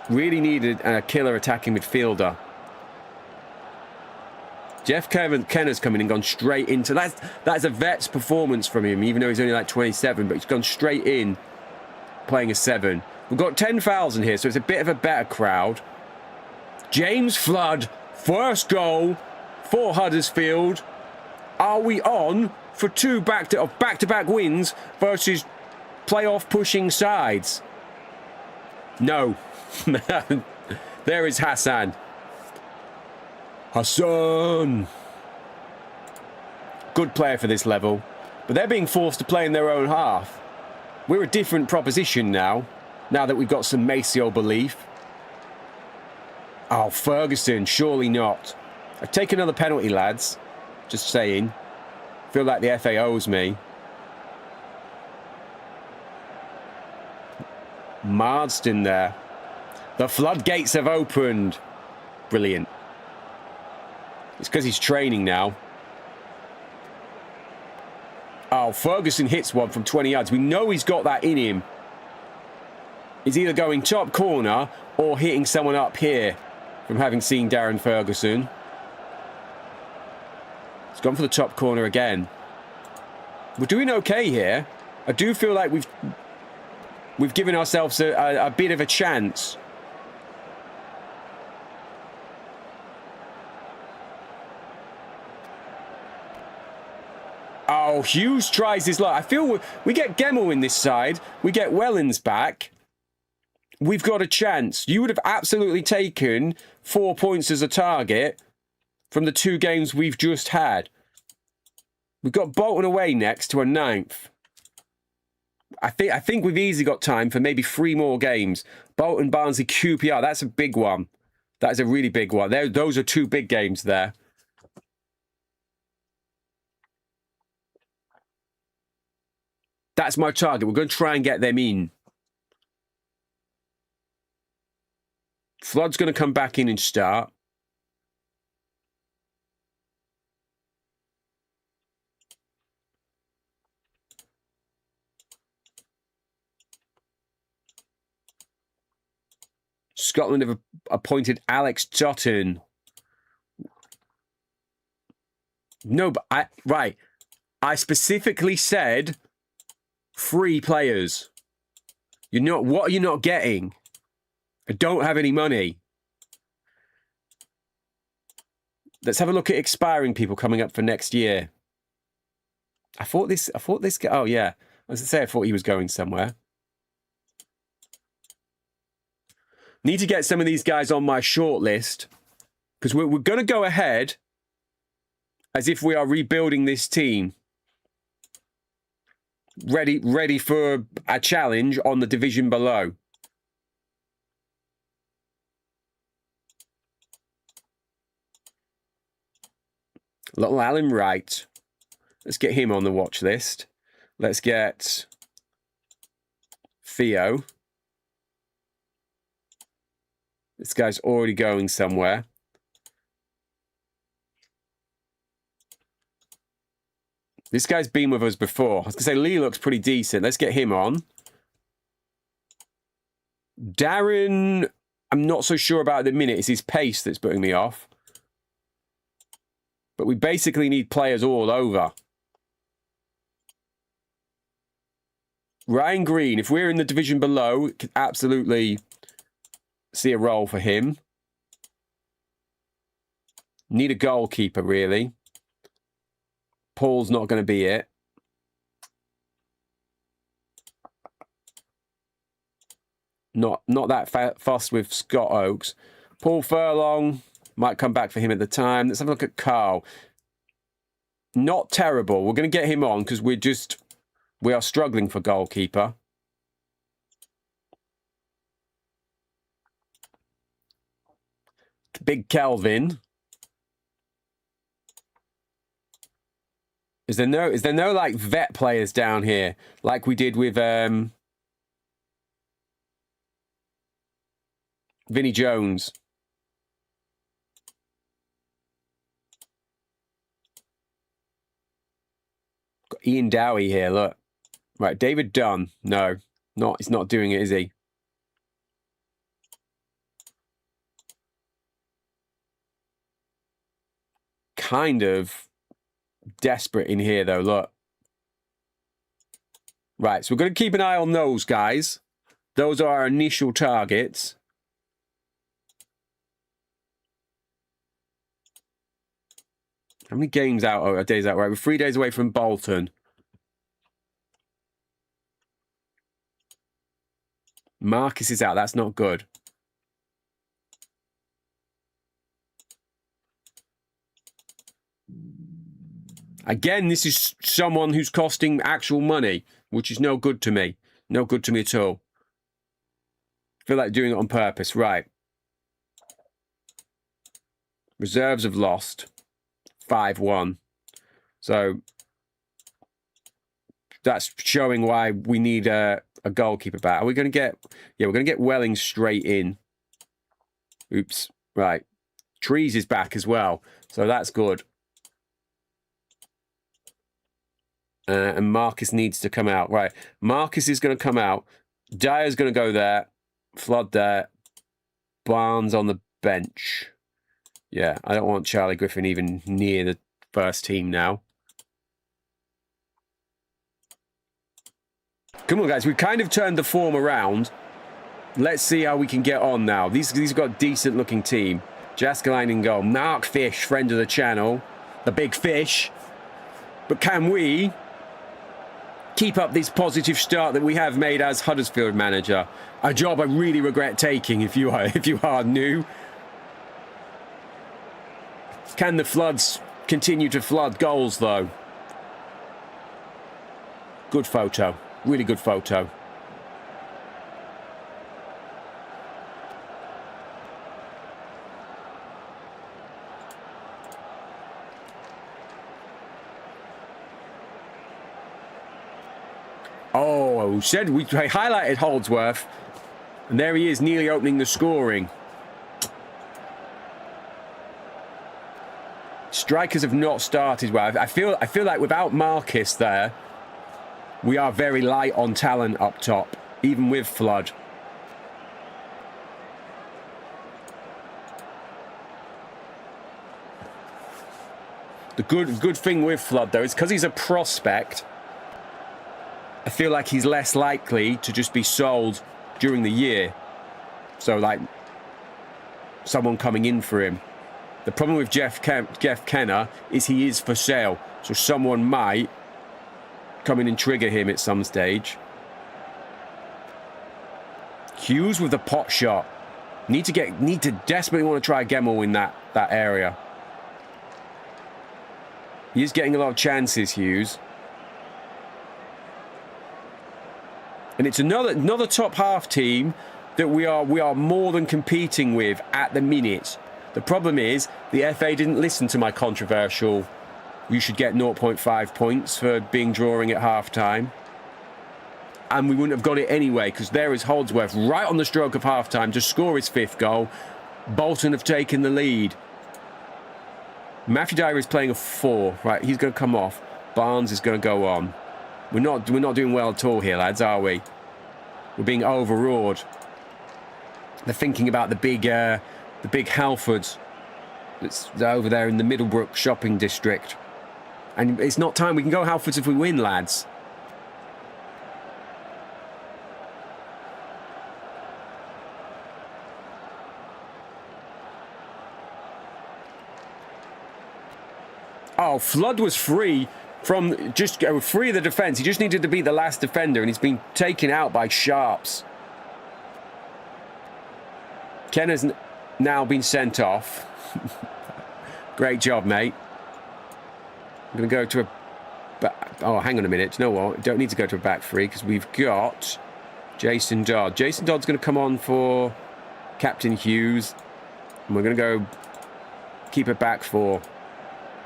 Really needed a killer attacking midfielder. Jeff Kenner's come in and gone straight into... That's a vet's performance from him, even though he's only like 27, but he's gone straight in playing a 7. We've got 10 fouls in here, so it's a bit of a better crowd. James Flood, first goal for Huddersfield. Are we on for 2 back-to-back wins versus playoff pushing sides? No. There is Hassan. Hassan! Good player for this level, but they're being forced to play in their own half. We're a different proposition now that we've got some Maceo belief. Oh, Ferguson, surely not. I take another penalty, lads. Just saying. Feel like the FA owes me. Marsden there. The floodgates have opened. Brilliant. It's because he's training now. Oh, Ferguson hits one from 20 yards. We know he's got that in him. He's either going top corner or hitting someone up here from having seen Darren Ferguson. He's gone for the top corner again. We're doing okay here. I do feel like we've given ourselves a bit of a chance. Oh, Hughes tries his luck. I feel we get Gemmell in this side. We get Wellens back. We've got a chance. You would have absolutely taken 4 points as a target from the 2 games we've just had. We've got Bolton away next to a 9th. I think we've easily got time for maybe 3 more games. Bolton, Barnsley, QPR. That's a big one. That is a really big one. Those are 2 big games there. That's my target. We're going to try and get them in. Flood's going to come back in and start. Scotland have appointed Alex Totten. No, but I specifically said 3 players. What are you not getting? I don't have any money. Let's have a look at expiring people coming up for next year. I thought this guy, oh yeah. I was going to say, I thought he was going somewhere. Need to get some of these guys on my short list because we're going to go ahead as if we are rebuilding this team. Ready for a challenge on the division below. Little Alan Wright. Let's get him on the watch list. Let's get Theo. This guy's already going somewhere. This guy's been with us before. I was going to say Lee looks pretty decent. Let's get him on. Darren, I'm not so sure about at the minute. It's his pace that's putting me off. But we basically need players all over. Ryan Green, if we're in the division below, we could absolutely see a role for him. Need a goalkeeper, really. Paul's not going to be it. Not that fussed with Scott Oakes. Paul Furlong might come back for him at the time. Let's have a look at Carl. Not terrible. We're going to get him on because we are struggling for goalkeeper. Big Kelvin. Is there no like vet players down here like we did with Vinnie Jones? Got Ian Dowie here, look. Right, David Dunn. No, he's not doing it, is he? Kind of desperate in here, though, look. Right, so we're going to keep an eye on those guys. Those are our initial targets. How many games out, or days out? Right, we're 3 days away from Bolton. Marcus is out. That's not good. Again, this is someone who's costing actual money, which is no good to me. No good to me at all. I feel like doing it on purpose. Right. Reserves have lost. 5-1. So that's showing why we need a goalkeeper back. Are we going to get... Yeah, we're going to get Welling straight in. Oops. Right. Trees is back as well. So that's good. And Marcus needs to come out. Right. Marcus is going to come out. Dyer's going to go there. Flood there. Barnes on the bench. Yeah, I don't want Charlie Griffin even near the first team now. Come on, guys. We've kind of turned the form around. Let's see how we can get on now. These have got a decent-looking team. Jaskaline in goal. Mark Fish, friend of the channel. The big fish. But can we keep up this positive start that we have made as Huddersfield manager? A job I really regret taking if you are new. Can the floods continue to flood goals, though? Good photo. Really good photo. Oh, said we highlighted Holdsworth. And there he is, nearly opening the scoring. Strikers have not started well. I feel like without Marcus there, we are very light on talent up top, even with Flood. The good thing with Flood, though, is because he's a prospect, I feel like he's less likely to just be sold during the year. So, like, someone coming in for him. The problem with Jeff Kenner is he is for sale. So someone might come in and trigger him at some stage. Hughes with the pot shot. Need to desperately want to try Gemmell in that area. He is getting a lot of chances, Hughes. And it's another top half team that we are more than competing with at the minute. The problem is the FA didn't listen to my controversial you should get 0.5 points for being drawing at half-time. And we wouldn't have got it anyway, because there is Holdsworth right on the stroke of half-time to score his 5th goal. Bolton have taken the lead. Matthew Dyer is playing a 4. Right, he's going to come off. Barnes is going to go on. We're not doing well at all here, lads, are we? We're being overawed. They're thinking about the big Halfords that's over there in the Middlebrook shopping district. And it's not time. We can go Halfords if we win, lads. Oh, Flood was free from just free of the defence. He just needed to be the last defender, and he's been taken out by Sharps. Kenner's now been sent off. Great job, mate. I'm going to go to a... Oh, hang on a minute. You know what? Don't need to go to a back three because we've got Jason Dodd. Jason Dodd's going to come on for Captain Hughes. And we're going to go keep it back 4.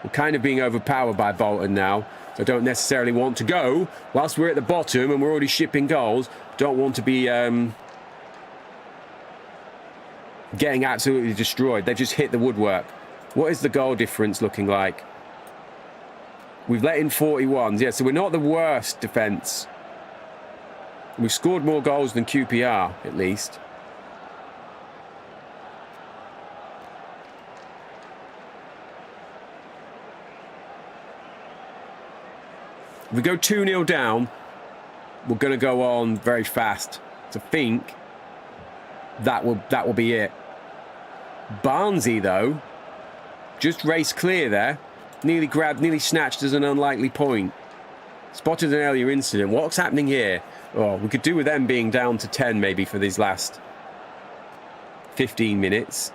We're kind of being overpowered by Bolton now. So I don't necessarily want to go. Whilst we're at the bottom and we're already shipping goals, don't want to be getting absolutely destroyed. They've just hit the woodwork. What is the goal difference looking like? We've let in 41s. Yeah, so we're not the worst defence. We've scored more goals than QPR, at least. If we go 2-0 down, we're going to go on very fast. So I think that will be it. Barnsley, though, just raced clear there. Nearly snatched as an unlikely point. Spotted an earlier incident. What's happening here? Oh, we could do with them being down to 10 maybe for these last 15 minutes.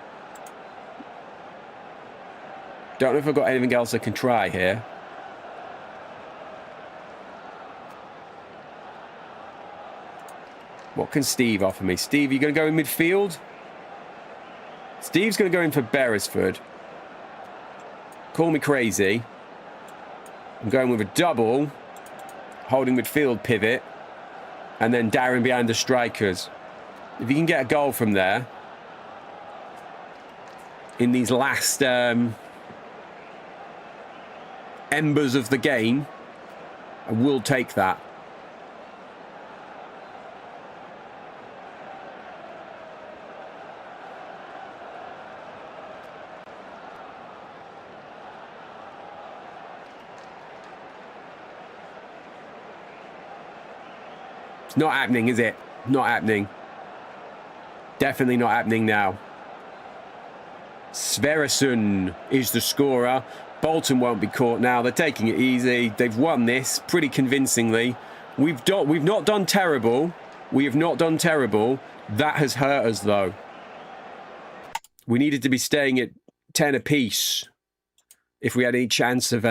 Don't know if I've got anything else I can try here. What can Steve offer me? Steve, you going to go in midfield? Steve's going to go in for Beresford. Call me crazy. I'm going with a double. Holding midfield pivot. And then Darren behind the strikers. If you can get a goal from there. In these last embers of the game. I will take that. It's not happening, is it? Not happening. Definitely not happening now. Sverrisson is the scorer. Bolton won't be caught now. They're taking it easy. They've won this pretty convincingly. We've not done terrible. We have not done terrible. That has hurt us, though. We needed to be staying at 10 apiece if we had any chance of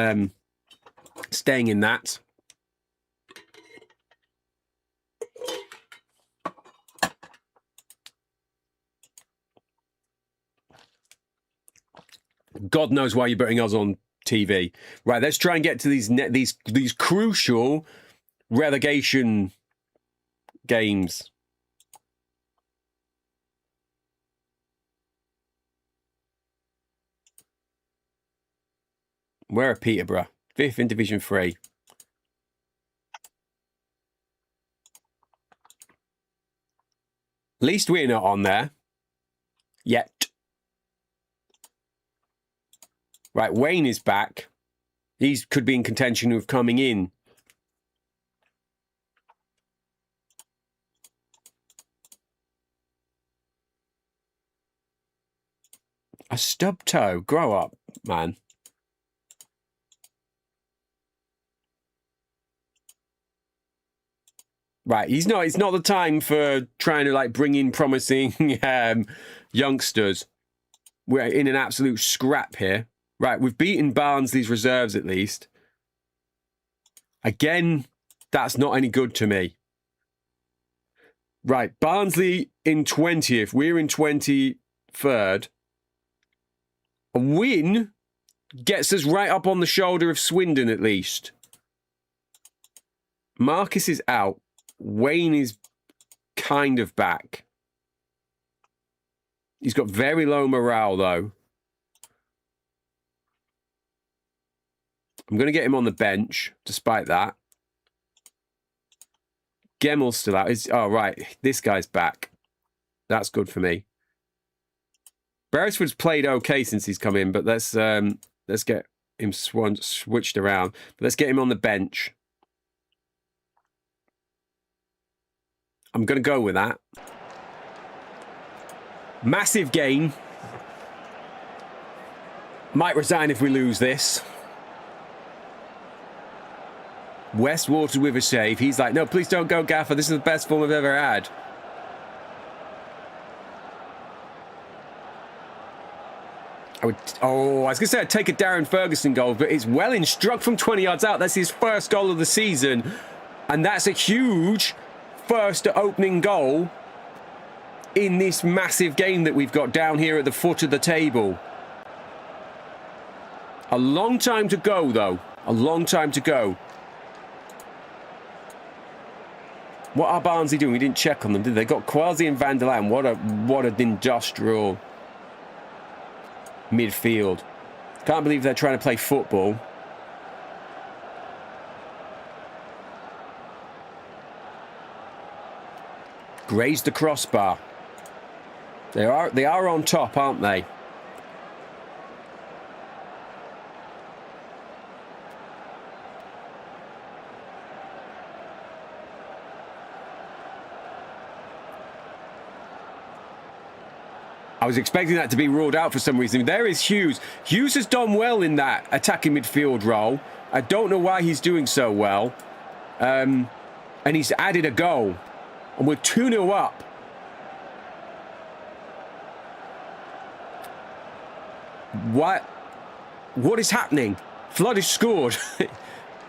staying in that. God knows why you're putting us on TV. Right, let's try and get to these crucial relegation games. Where are Peterborough? 5th in Division 3. At least we're not on there. Yet. Right, Wayne is back. He could be in contention of coming in. A stub toe. Grow up, man. Right, it's not the time for trying to like bring in promising youngsters. We're in an absolute scrap here. Right, we've beaten Barnsley's reserves at least. Again, that's not any good to me. Right, Barnsley in 20th. We're in 23rd. A win gets us right up on the shoulder of Swindon at least. Marcus is out. Wayne is kind of back. He's got very low morale, though. I'm going to get him on the bench, despite that. Gemmel's still out. Oh, right. This guy's back. That's good for me. Beresford's played okay since he's come in, but let's get him switched around. But let's get him on the bench. I'm going to go with that. Massive game. Might resign if we lose this. Westwater with a save. He's like, no, please don't go, Gaffer. This is the best form I've ever had. I was going to say I'd take a Darren Ferguson goal, but it's Welling struck from 20 yards out. That's his first goal of the season. And that's a huge first opening goal in this massive game that we've got down here at the foot of the table. A long time to go, though. A long time to go. What are Barnsley doing? We didn't check on them, did they? Got Quasi and Van der Laan. What an industrial midfield. Can't believe they're trying to play football. Grazed the crossbar. They are on top, aren't they? I was expecting that to be ruled out for some reason. There is Hughes. Hughes has done well in that attacking midfield role. I don't know why he's doing so well. And he's added a goal. And we're 2-0 up. What is happening? Flood has scored.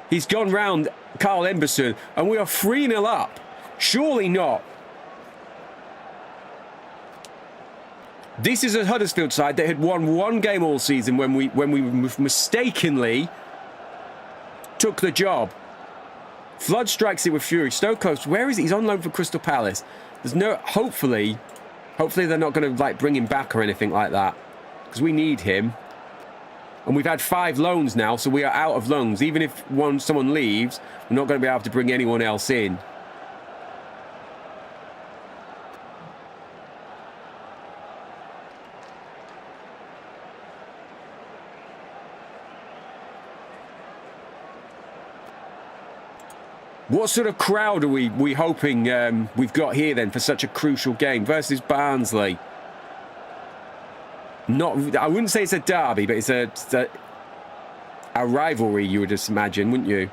He's gone round Carl Emberson. And we are 3-0 up. Surely not. This is a Huddersfield side that had won one game all season when we mistakenly took the job. Flood strikes it with fury. Stokoe, where is he? He's on loan for Crystal Palace. There's no... Hopefully they're not going to, like, bring him back or anything like that. Because we need him. And we've had 5 loans now, so we are out of loans. Even if someone leaves, we're not going to be able to bring anyone else in. What sort of crowd are we hoping we've got here then for such a crucial game versus Barnsley? I wouldn't say it's a derby, but it's a rivalry, you would just imagine, wouldn't you?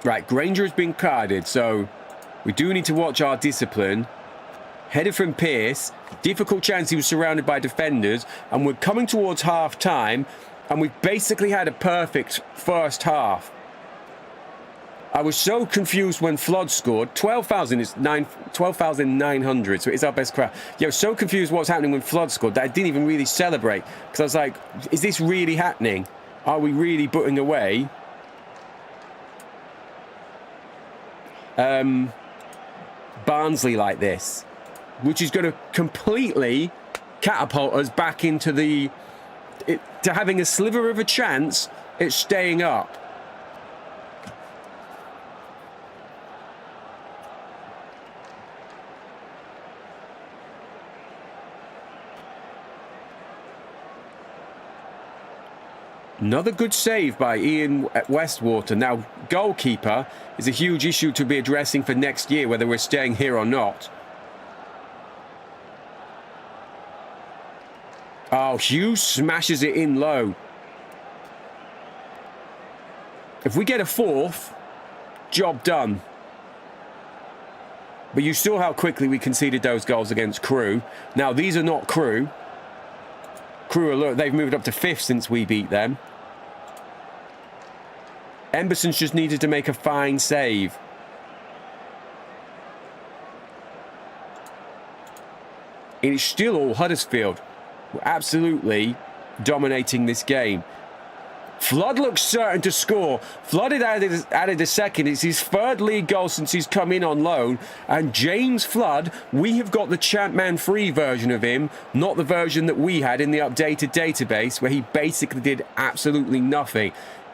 Right, Granger has been carded, so we do need to watch our discipline. Header from Pearce. Difficult chance. He was surrounded by defenders. And we're coming towards half-time. And we've basically had a perfect first half. I was so confused when Flood scored. 12,900. So it is our best crowd. Yeah, I was so confused what was happening when Flood scored that I didn't even really celebrate. Because I was like, is this really happening? Are we really putting away? Barnsley like this? Which is going to completely catapult us back into to having a sliver of a chance at staying up. Another good save by Ian Westwater. Now, goalkeeper is a huge issue to be addressing for next year, whether we're staying here or not. Oh, Hughes smashes it in low. If we get a 4th, job done. But you saw how quickly we conceded those goals against Crewe. Now, these are not Crewe. Crewe, they've moved up to 5th since we beat them. Emberson's just needed to make a fine save. And it's still all Huddersfield. We're absolutely dominating this game. Flood looks certain to score. Flood had added a second. It's his 3rd league goal since he's come in on loan. And James Flood, we have got the Champman Free version of him, not the version that we had in the updated database, where he basically did absolutely nothing.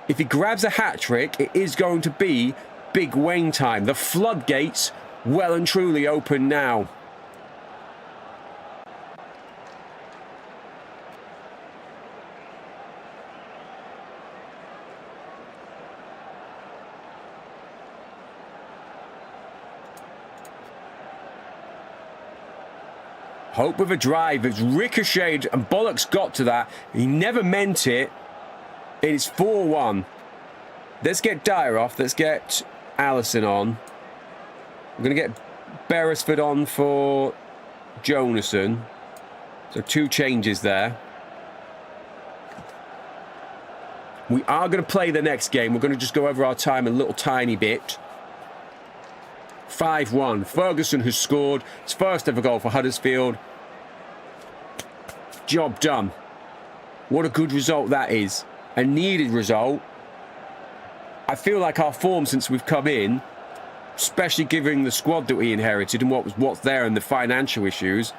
If he grabs a hat-trick, it is going to be big Wayne time. The floodgates well and truly open now. Hope with a drive. It's ricocheted and Bollock's got to that. He never meant it. It's 4-1. Let's get Dyer off. Let's get Allison on. I'm going to get Beresford on for Jonason. So 2 changes there. We are going to play the next game. We're going to just go over our time a little tiny bit. 5-1. Ferguson has scored his first ever goal for Huddersfield. Job done. What a good result that is. A needed result. I feel like our form since we've come in, especially given the squad that we inherited and what's there and the financial issues,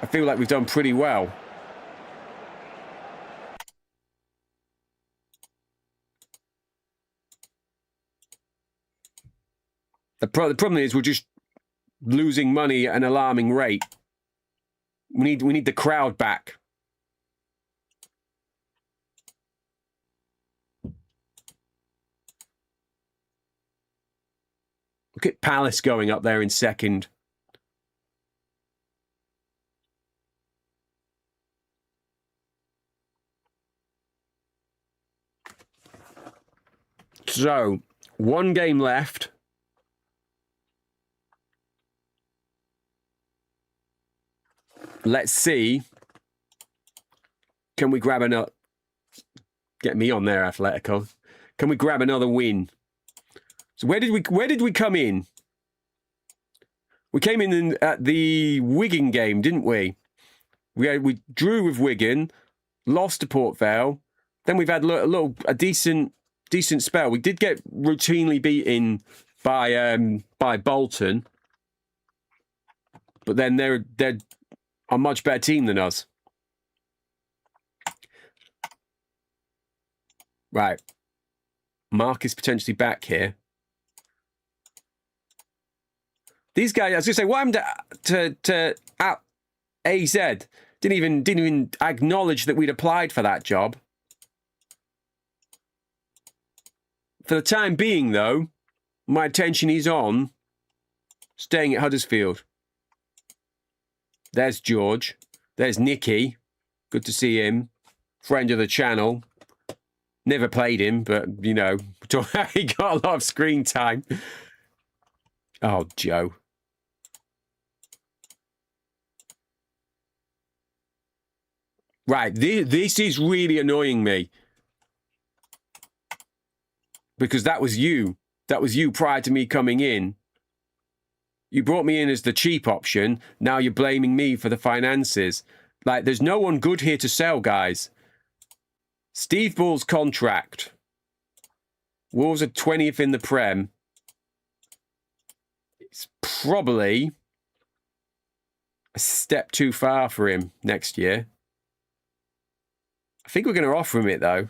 I feel like we've done pretty well. The problem is we're just losing money at an alarming rate. We need the crowd back. Look at Palace going up there in second. So, one game left. Let's see. Can we grab another... Get me on there, Atletico. Can we grab another win? So where did we come in? We came in at the Wigan game, didn't we? We drew with Wigan, lost to Port Vale. Then we've had a decent spell. We did get routinely beaten by Bolton, but then they're a much better team than us. Right. Mark is potentially back here. These guys, I was going to say, what happened to AZ? Didn't even acknowledge that we'd applied for that job. For the time being, though, my attention is on staying at Huddersfield. There's George. There's Nicky. Good to see him. Friend of the channel. Never played him, but, you know, he got a lot of screen time. Oh, Joe. Right, this is really annoying me. Because that was you. That was you prior to me coming in. You brought me in as the cheap option. Now you're blaming me for the finances. Like, there's no one good here to sell, guys. Steve Bull's contract. Wolves are 20th in the Prem. It's probably a step too far for him next year. I think we're going to offer him it, though.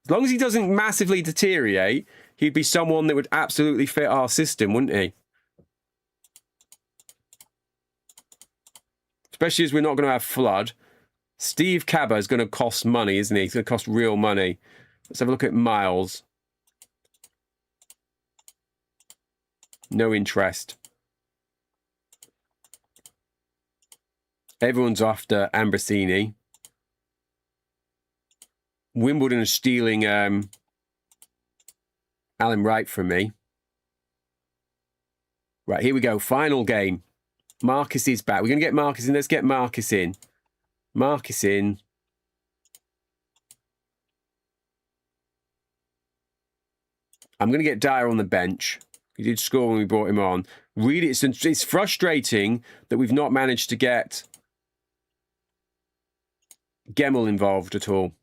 As long as he doesn't massively deteriorate, he'd be someone that would absolutely fit our system, wouldn't he? Especially as we're not going to have flood. Steve Cabba is going to cost money, isn't he? He's going to cost real money. Let's have a look at Miles. No interest. Everyone's after Ambrosini. Wimbledon is stealing Alan Wright from me. Right, here we go. Final game. Marcus is back. We're going to get Marcus in. Let's get Marcus in. Marcus in. I'm going to get Dyer on the bench. He did score when we brought him on. Really, it's frustrating that we've not managed to get Gemmell involved at all.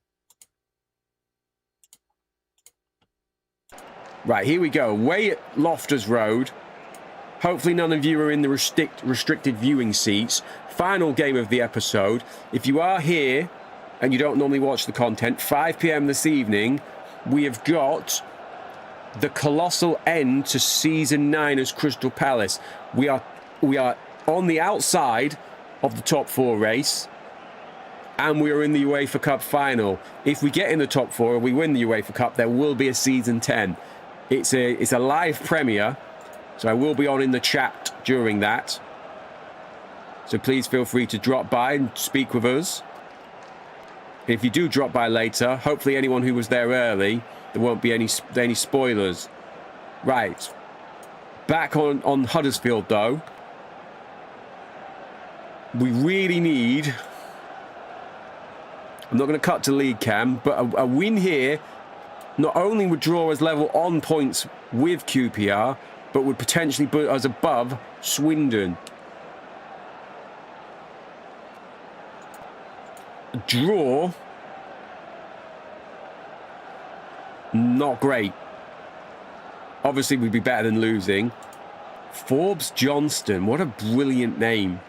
Right, here we go. Away at Loftus Road. Hopefully none of you are in the restricted viewing seats. Final game of the episode. If you are here and you don't normally watch the content, 5 p.m. this evening, we have got the colossal end to Season 9 as Crystal Palace. We are on the outside of the top 4 race, and we are in the UEFA Cup final. If we get in the top 4 or we win the UEFA Cup, there will be a Season 10. It's a live premiere, so I will be on in the chat during that. So please feel free to drop by and speak with us. If you do drop by later, hopefully anyone who was there early, there won't be any spoilers. Right. Back on Huddersfield, though. We really need I'm not going to cut to league cam, but a win here not only would draw us level on points with QPR, but would potentially put us above Swindon. Draw. Not great. Obviously, we'd be better than losing. Forbes Johnston. What a brilliant name.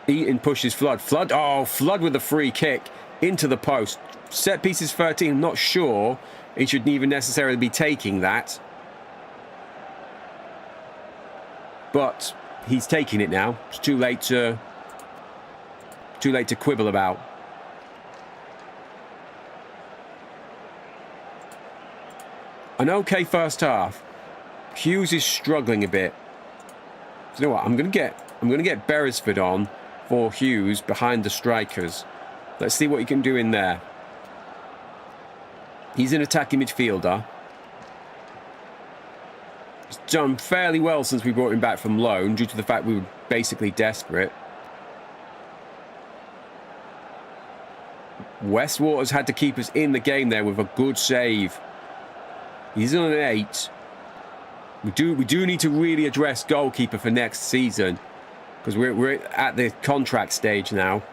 Eaton pushes Flood. Flood, oh, Flood with a free kick into the post. Set pieces 13, I'm not sure he shouldn't even necessarily be taking that. But he's taking it now. It's too late to quibble about. An okay first half. Hughes is struggling a bit. So you know what? I'm gonna get Beresford on for Hughes behind the strikers. Let's see what he can do in there. He's an attacking midfielder. He's done fairly well since we brought him back from loan due to the fact we were basically desperate. Westwater's had to keep us in the game there with a good save. He's on an 8. We do need to really address goalkeeper for next season, because we're at the contract stage now.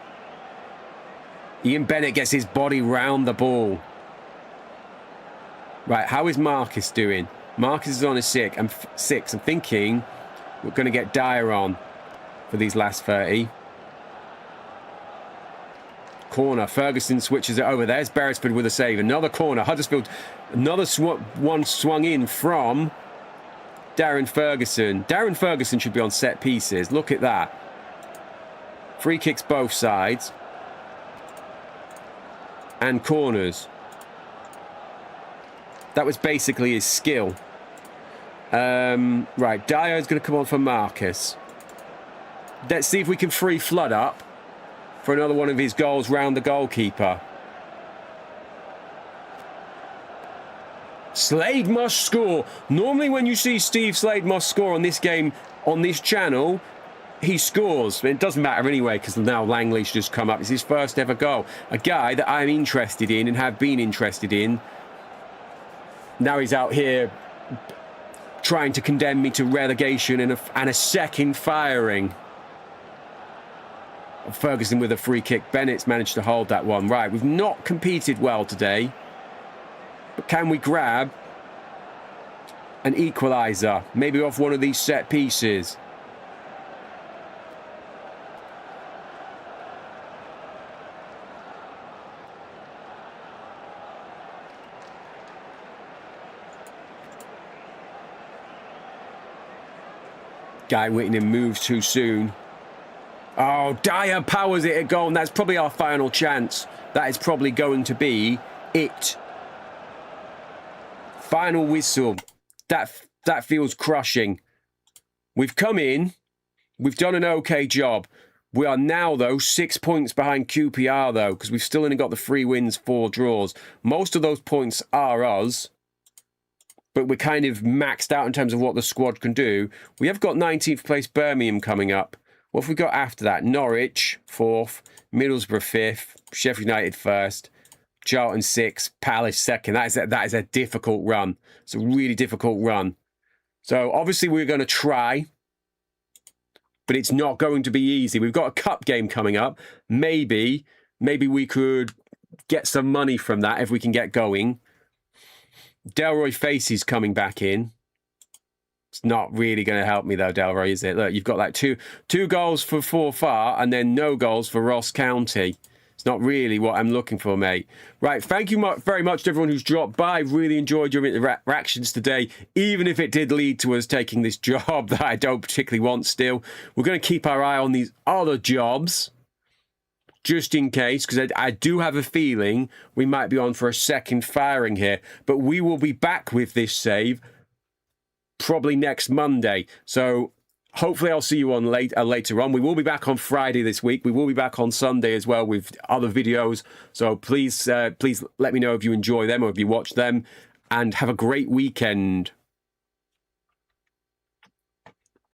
Ian Bennett gets his body round the ball. Right, how is Marcus doing? Marcus is on a 6. I'm thinking we're going to get Dyer on for these last 30. Corner. Ferguson switches it over. There's Beresford with a save. Another corner. Huddersfield. Another one swung in from Darren Ferguson. Darren Ferguson should be on set pieces. Look at that. Free kicks both sides. And corners. That was basically his skill. Right, Dyer's going to come on for Marcus. Let's see if we can free Flood up for another one of his goals round the goalkeeper. Slade must score. Normally when you see Steve Slade must score on this game, on this channel, he scores. It doesn't matter anyway, because now Langley's just come up. It's his first ever goal. A guy that I'm interested in and have been interested in. Now he's out here trying to condemn me to relegation and a second firing. Ferguson with a free kick. Bennett's managed to hold that one. Right, we've not competed well today. But can we grab an equaliser? Maybe off one of these set pieces. Guy Whittingham moves too soon. Oh, Dyer powers it at goal, and that's probably our final chance. That is probably going to be it. Final whistle. That feels crushing. We've come in. We've done an okay job. We are now, though, 6 points behind QPR, though, because we've still only got the 3 wins, 4 draws. Most of those points are us. But we're kind of maxed out in terms of what the squad can do. We have got 19th place Birmingham coming up. What have we got after that? Norwich, 4th. Middlesbrough, 5th. Sheffield United, 1st. Charlton, 6th. Palace, 2nd. That is a difficult run. It's a really difficult run. So, obviously, we're going to try. But it's not going to be easy. We've got a cup game coming up. Maybe we could get some money from that if we can get going. Delroy Facey's coming back in. It's not really going to help me, though, Delroy, is it? Look, you've got like two goals for Forfar and then no goals for Ross County. It's not really what I'm looking for, mate. Right, thank you very much to everyone who's dropped by. Really enjoyed your interactions today, even if it did lead to us taking this job that I don't particularly want still. We're going to keep our eye on these other jobs, just in case, because I do have a feeling we might be on for a second firing here. But we will be back with this save probably next Monday. So hopefully I'll see you on later on. We will be back on Friday this week. We will be back on Sunday as well with other videos. So please let me know if you enjoy them or if you watch them. And have a great weekend.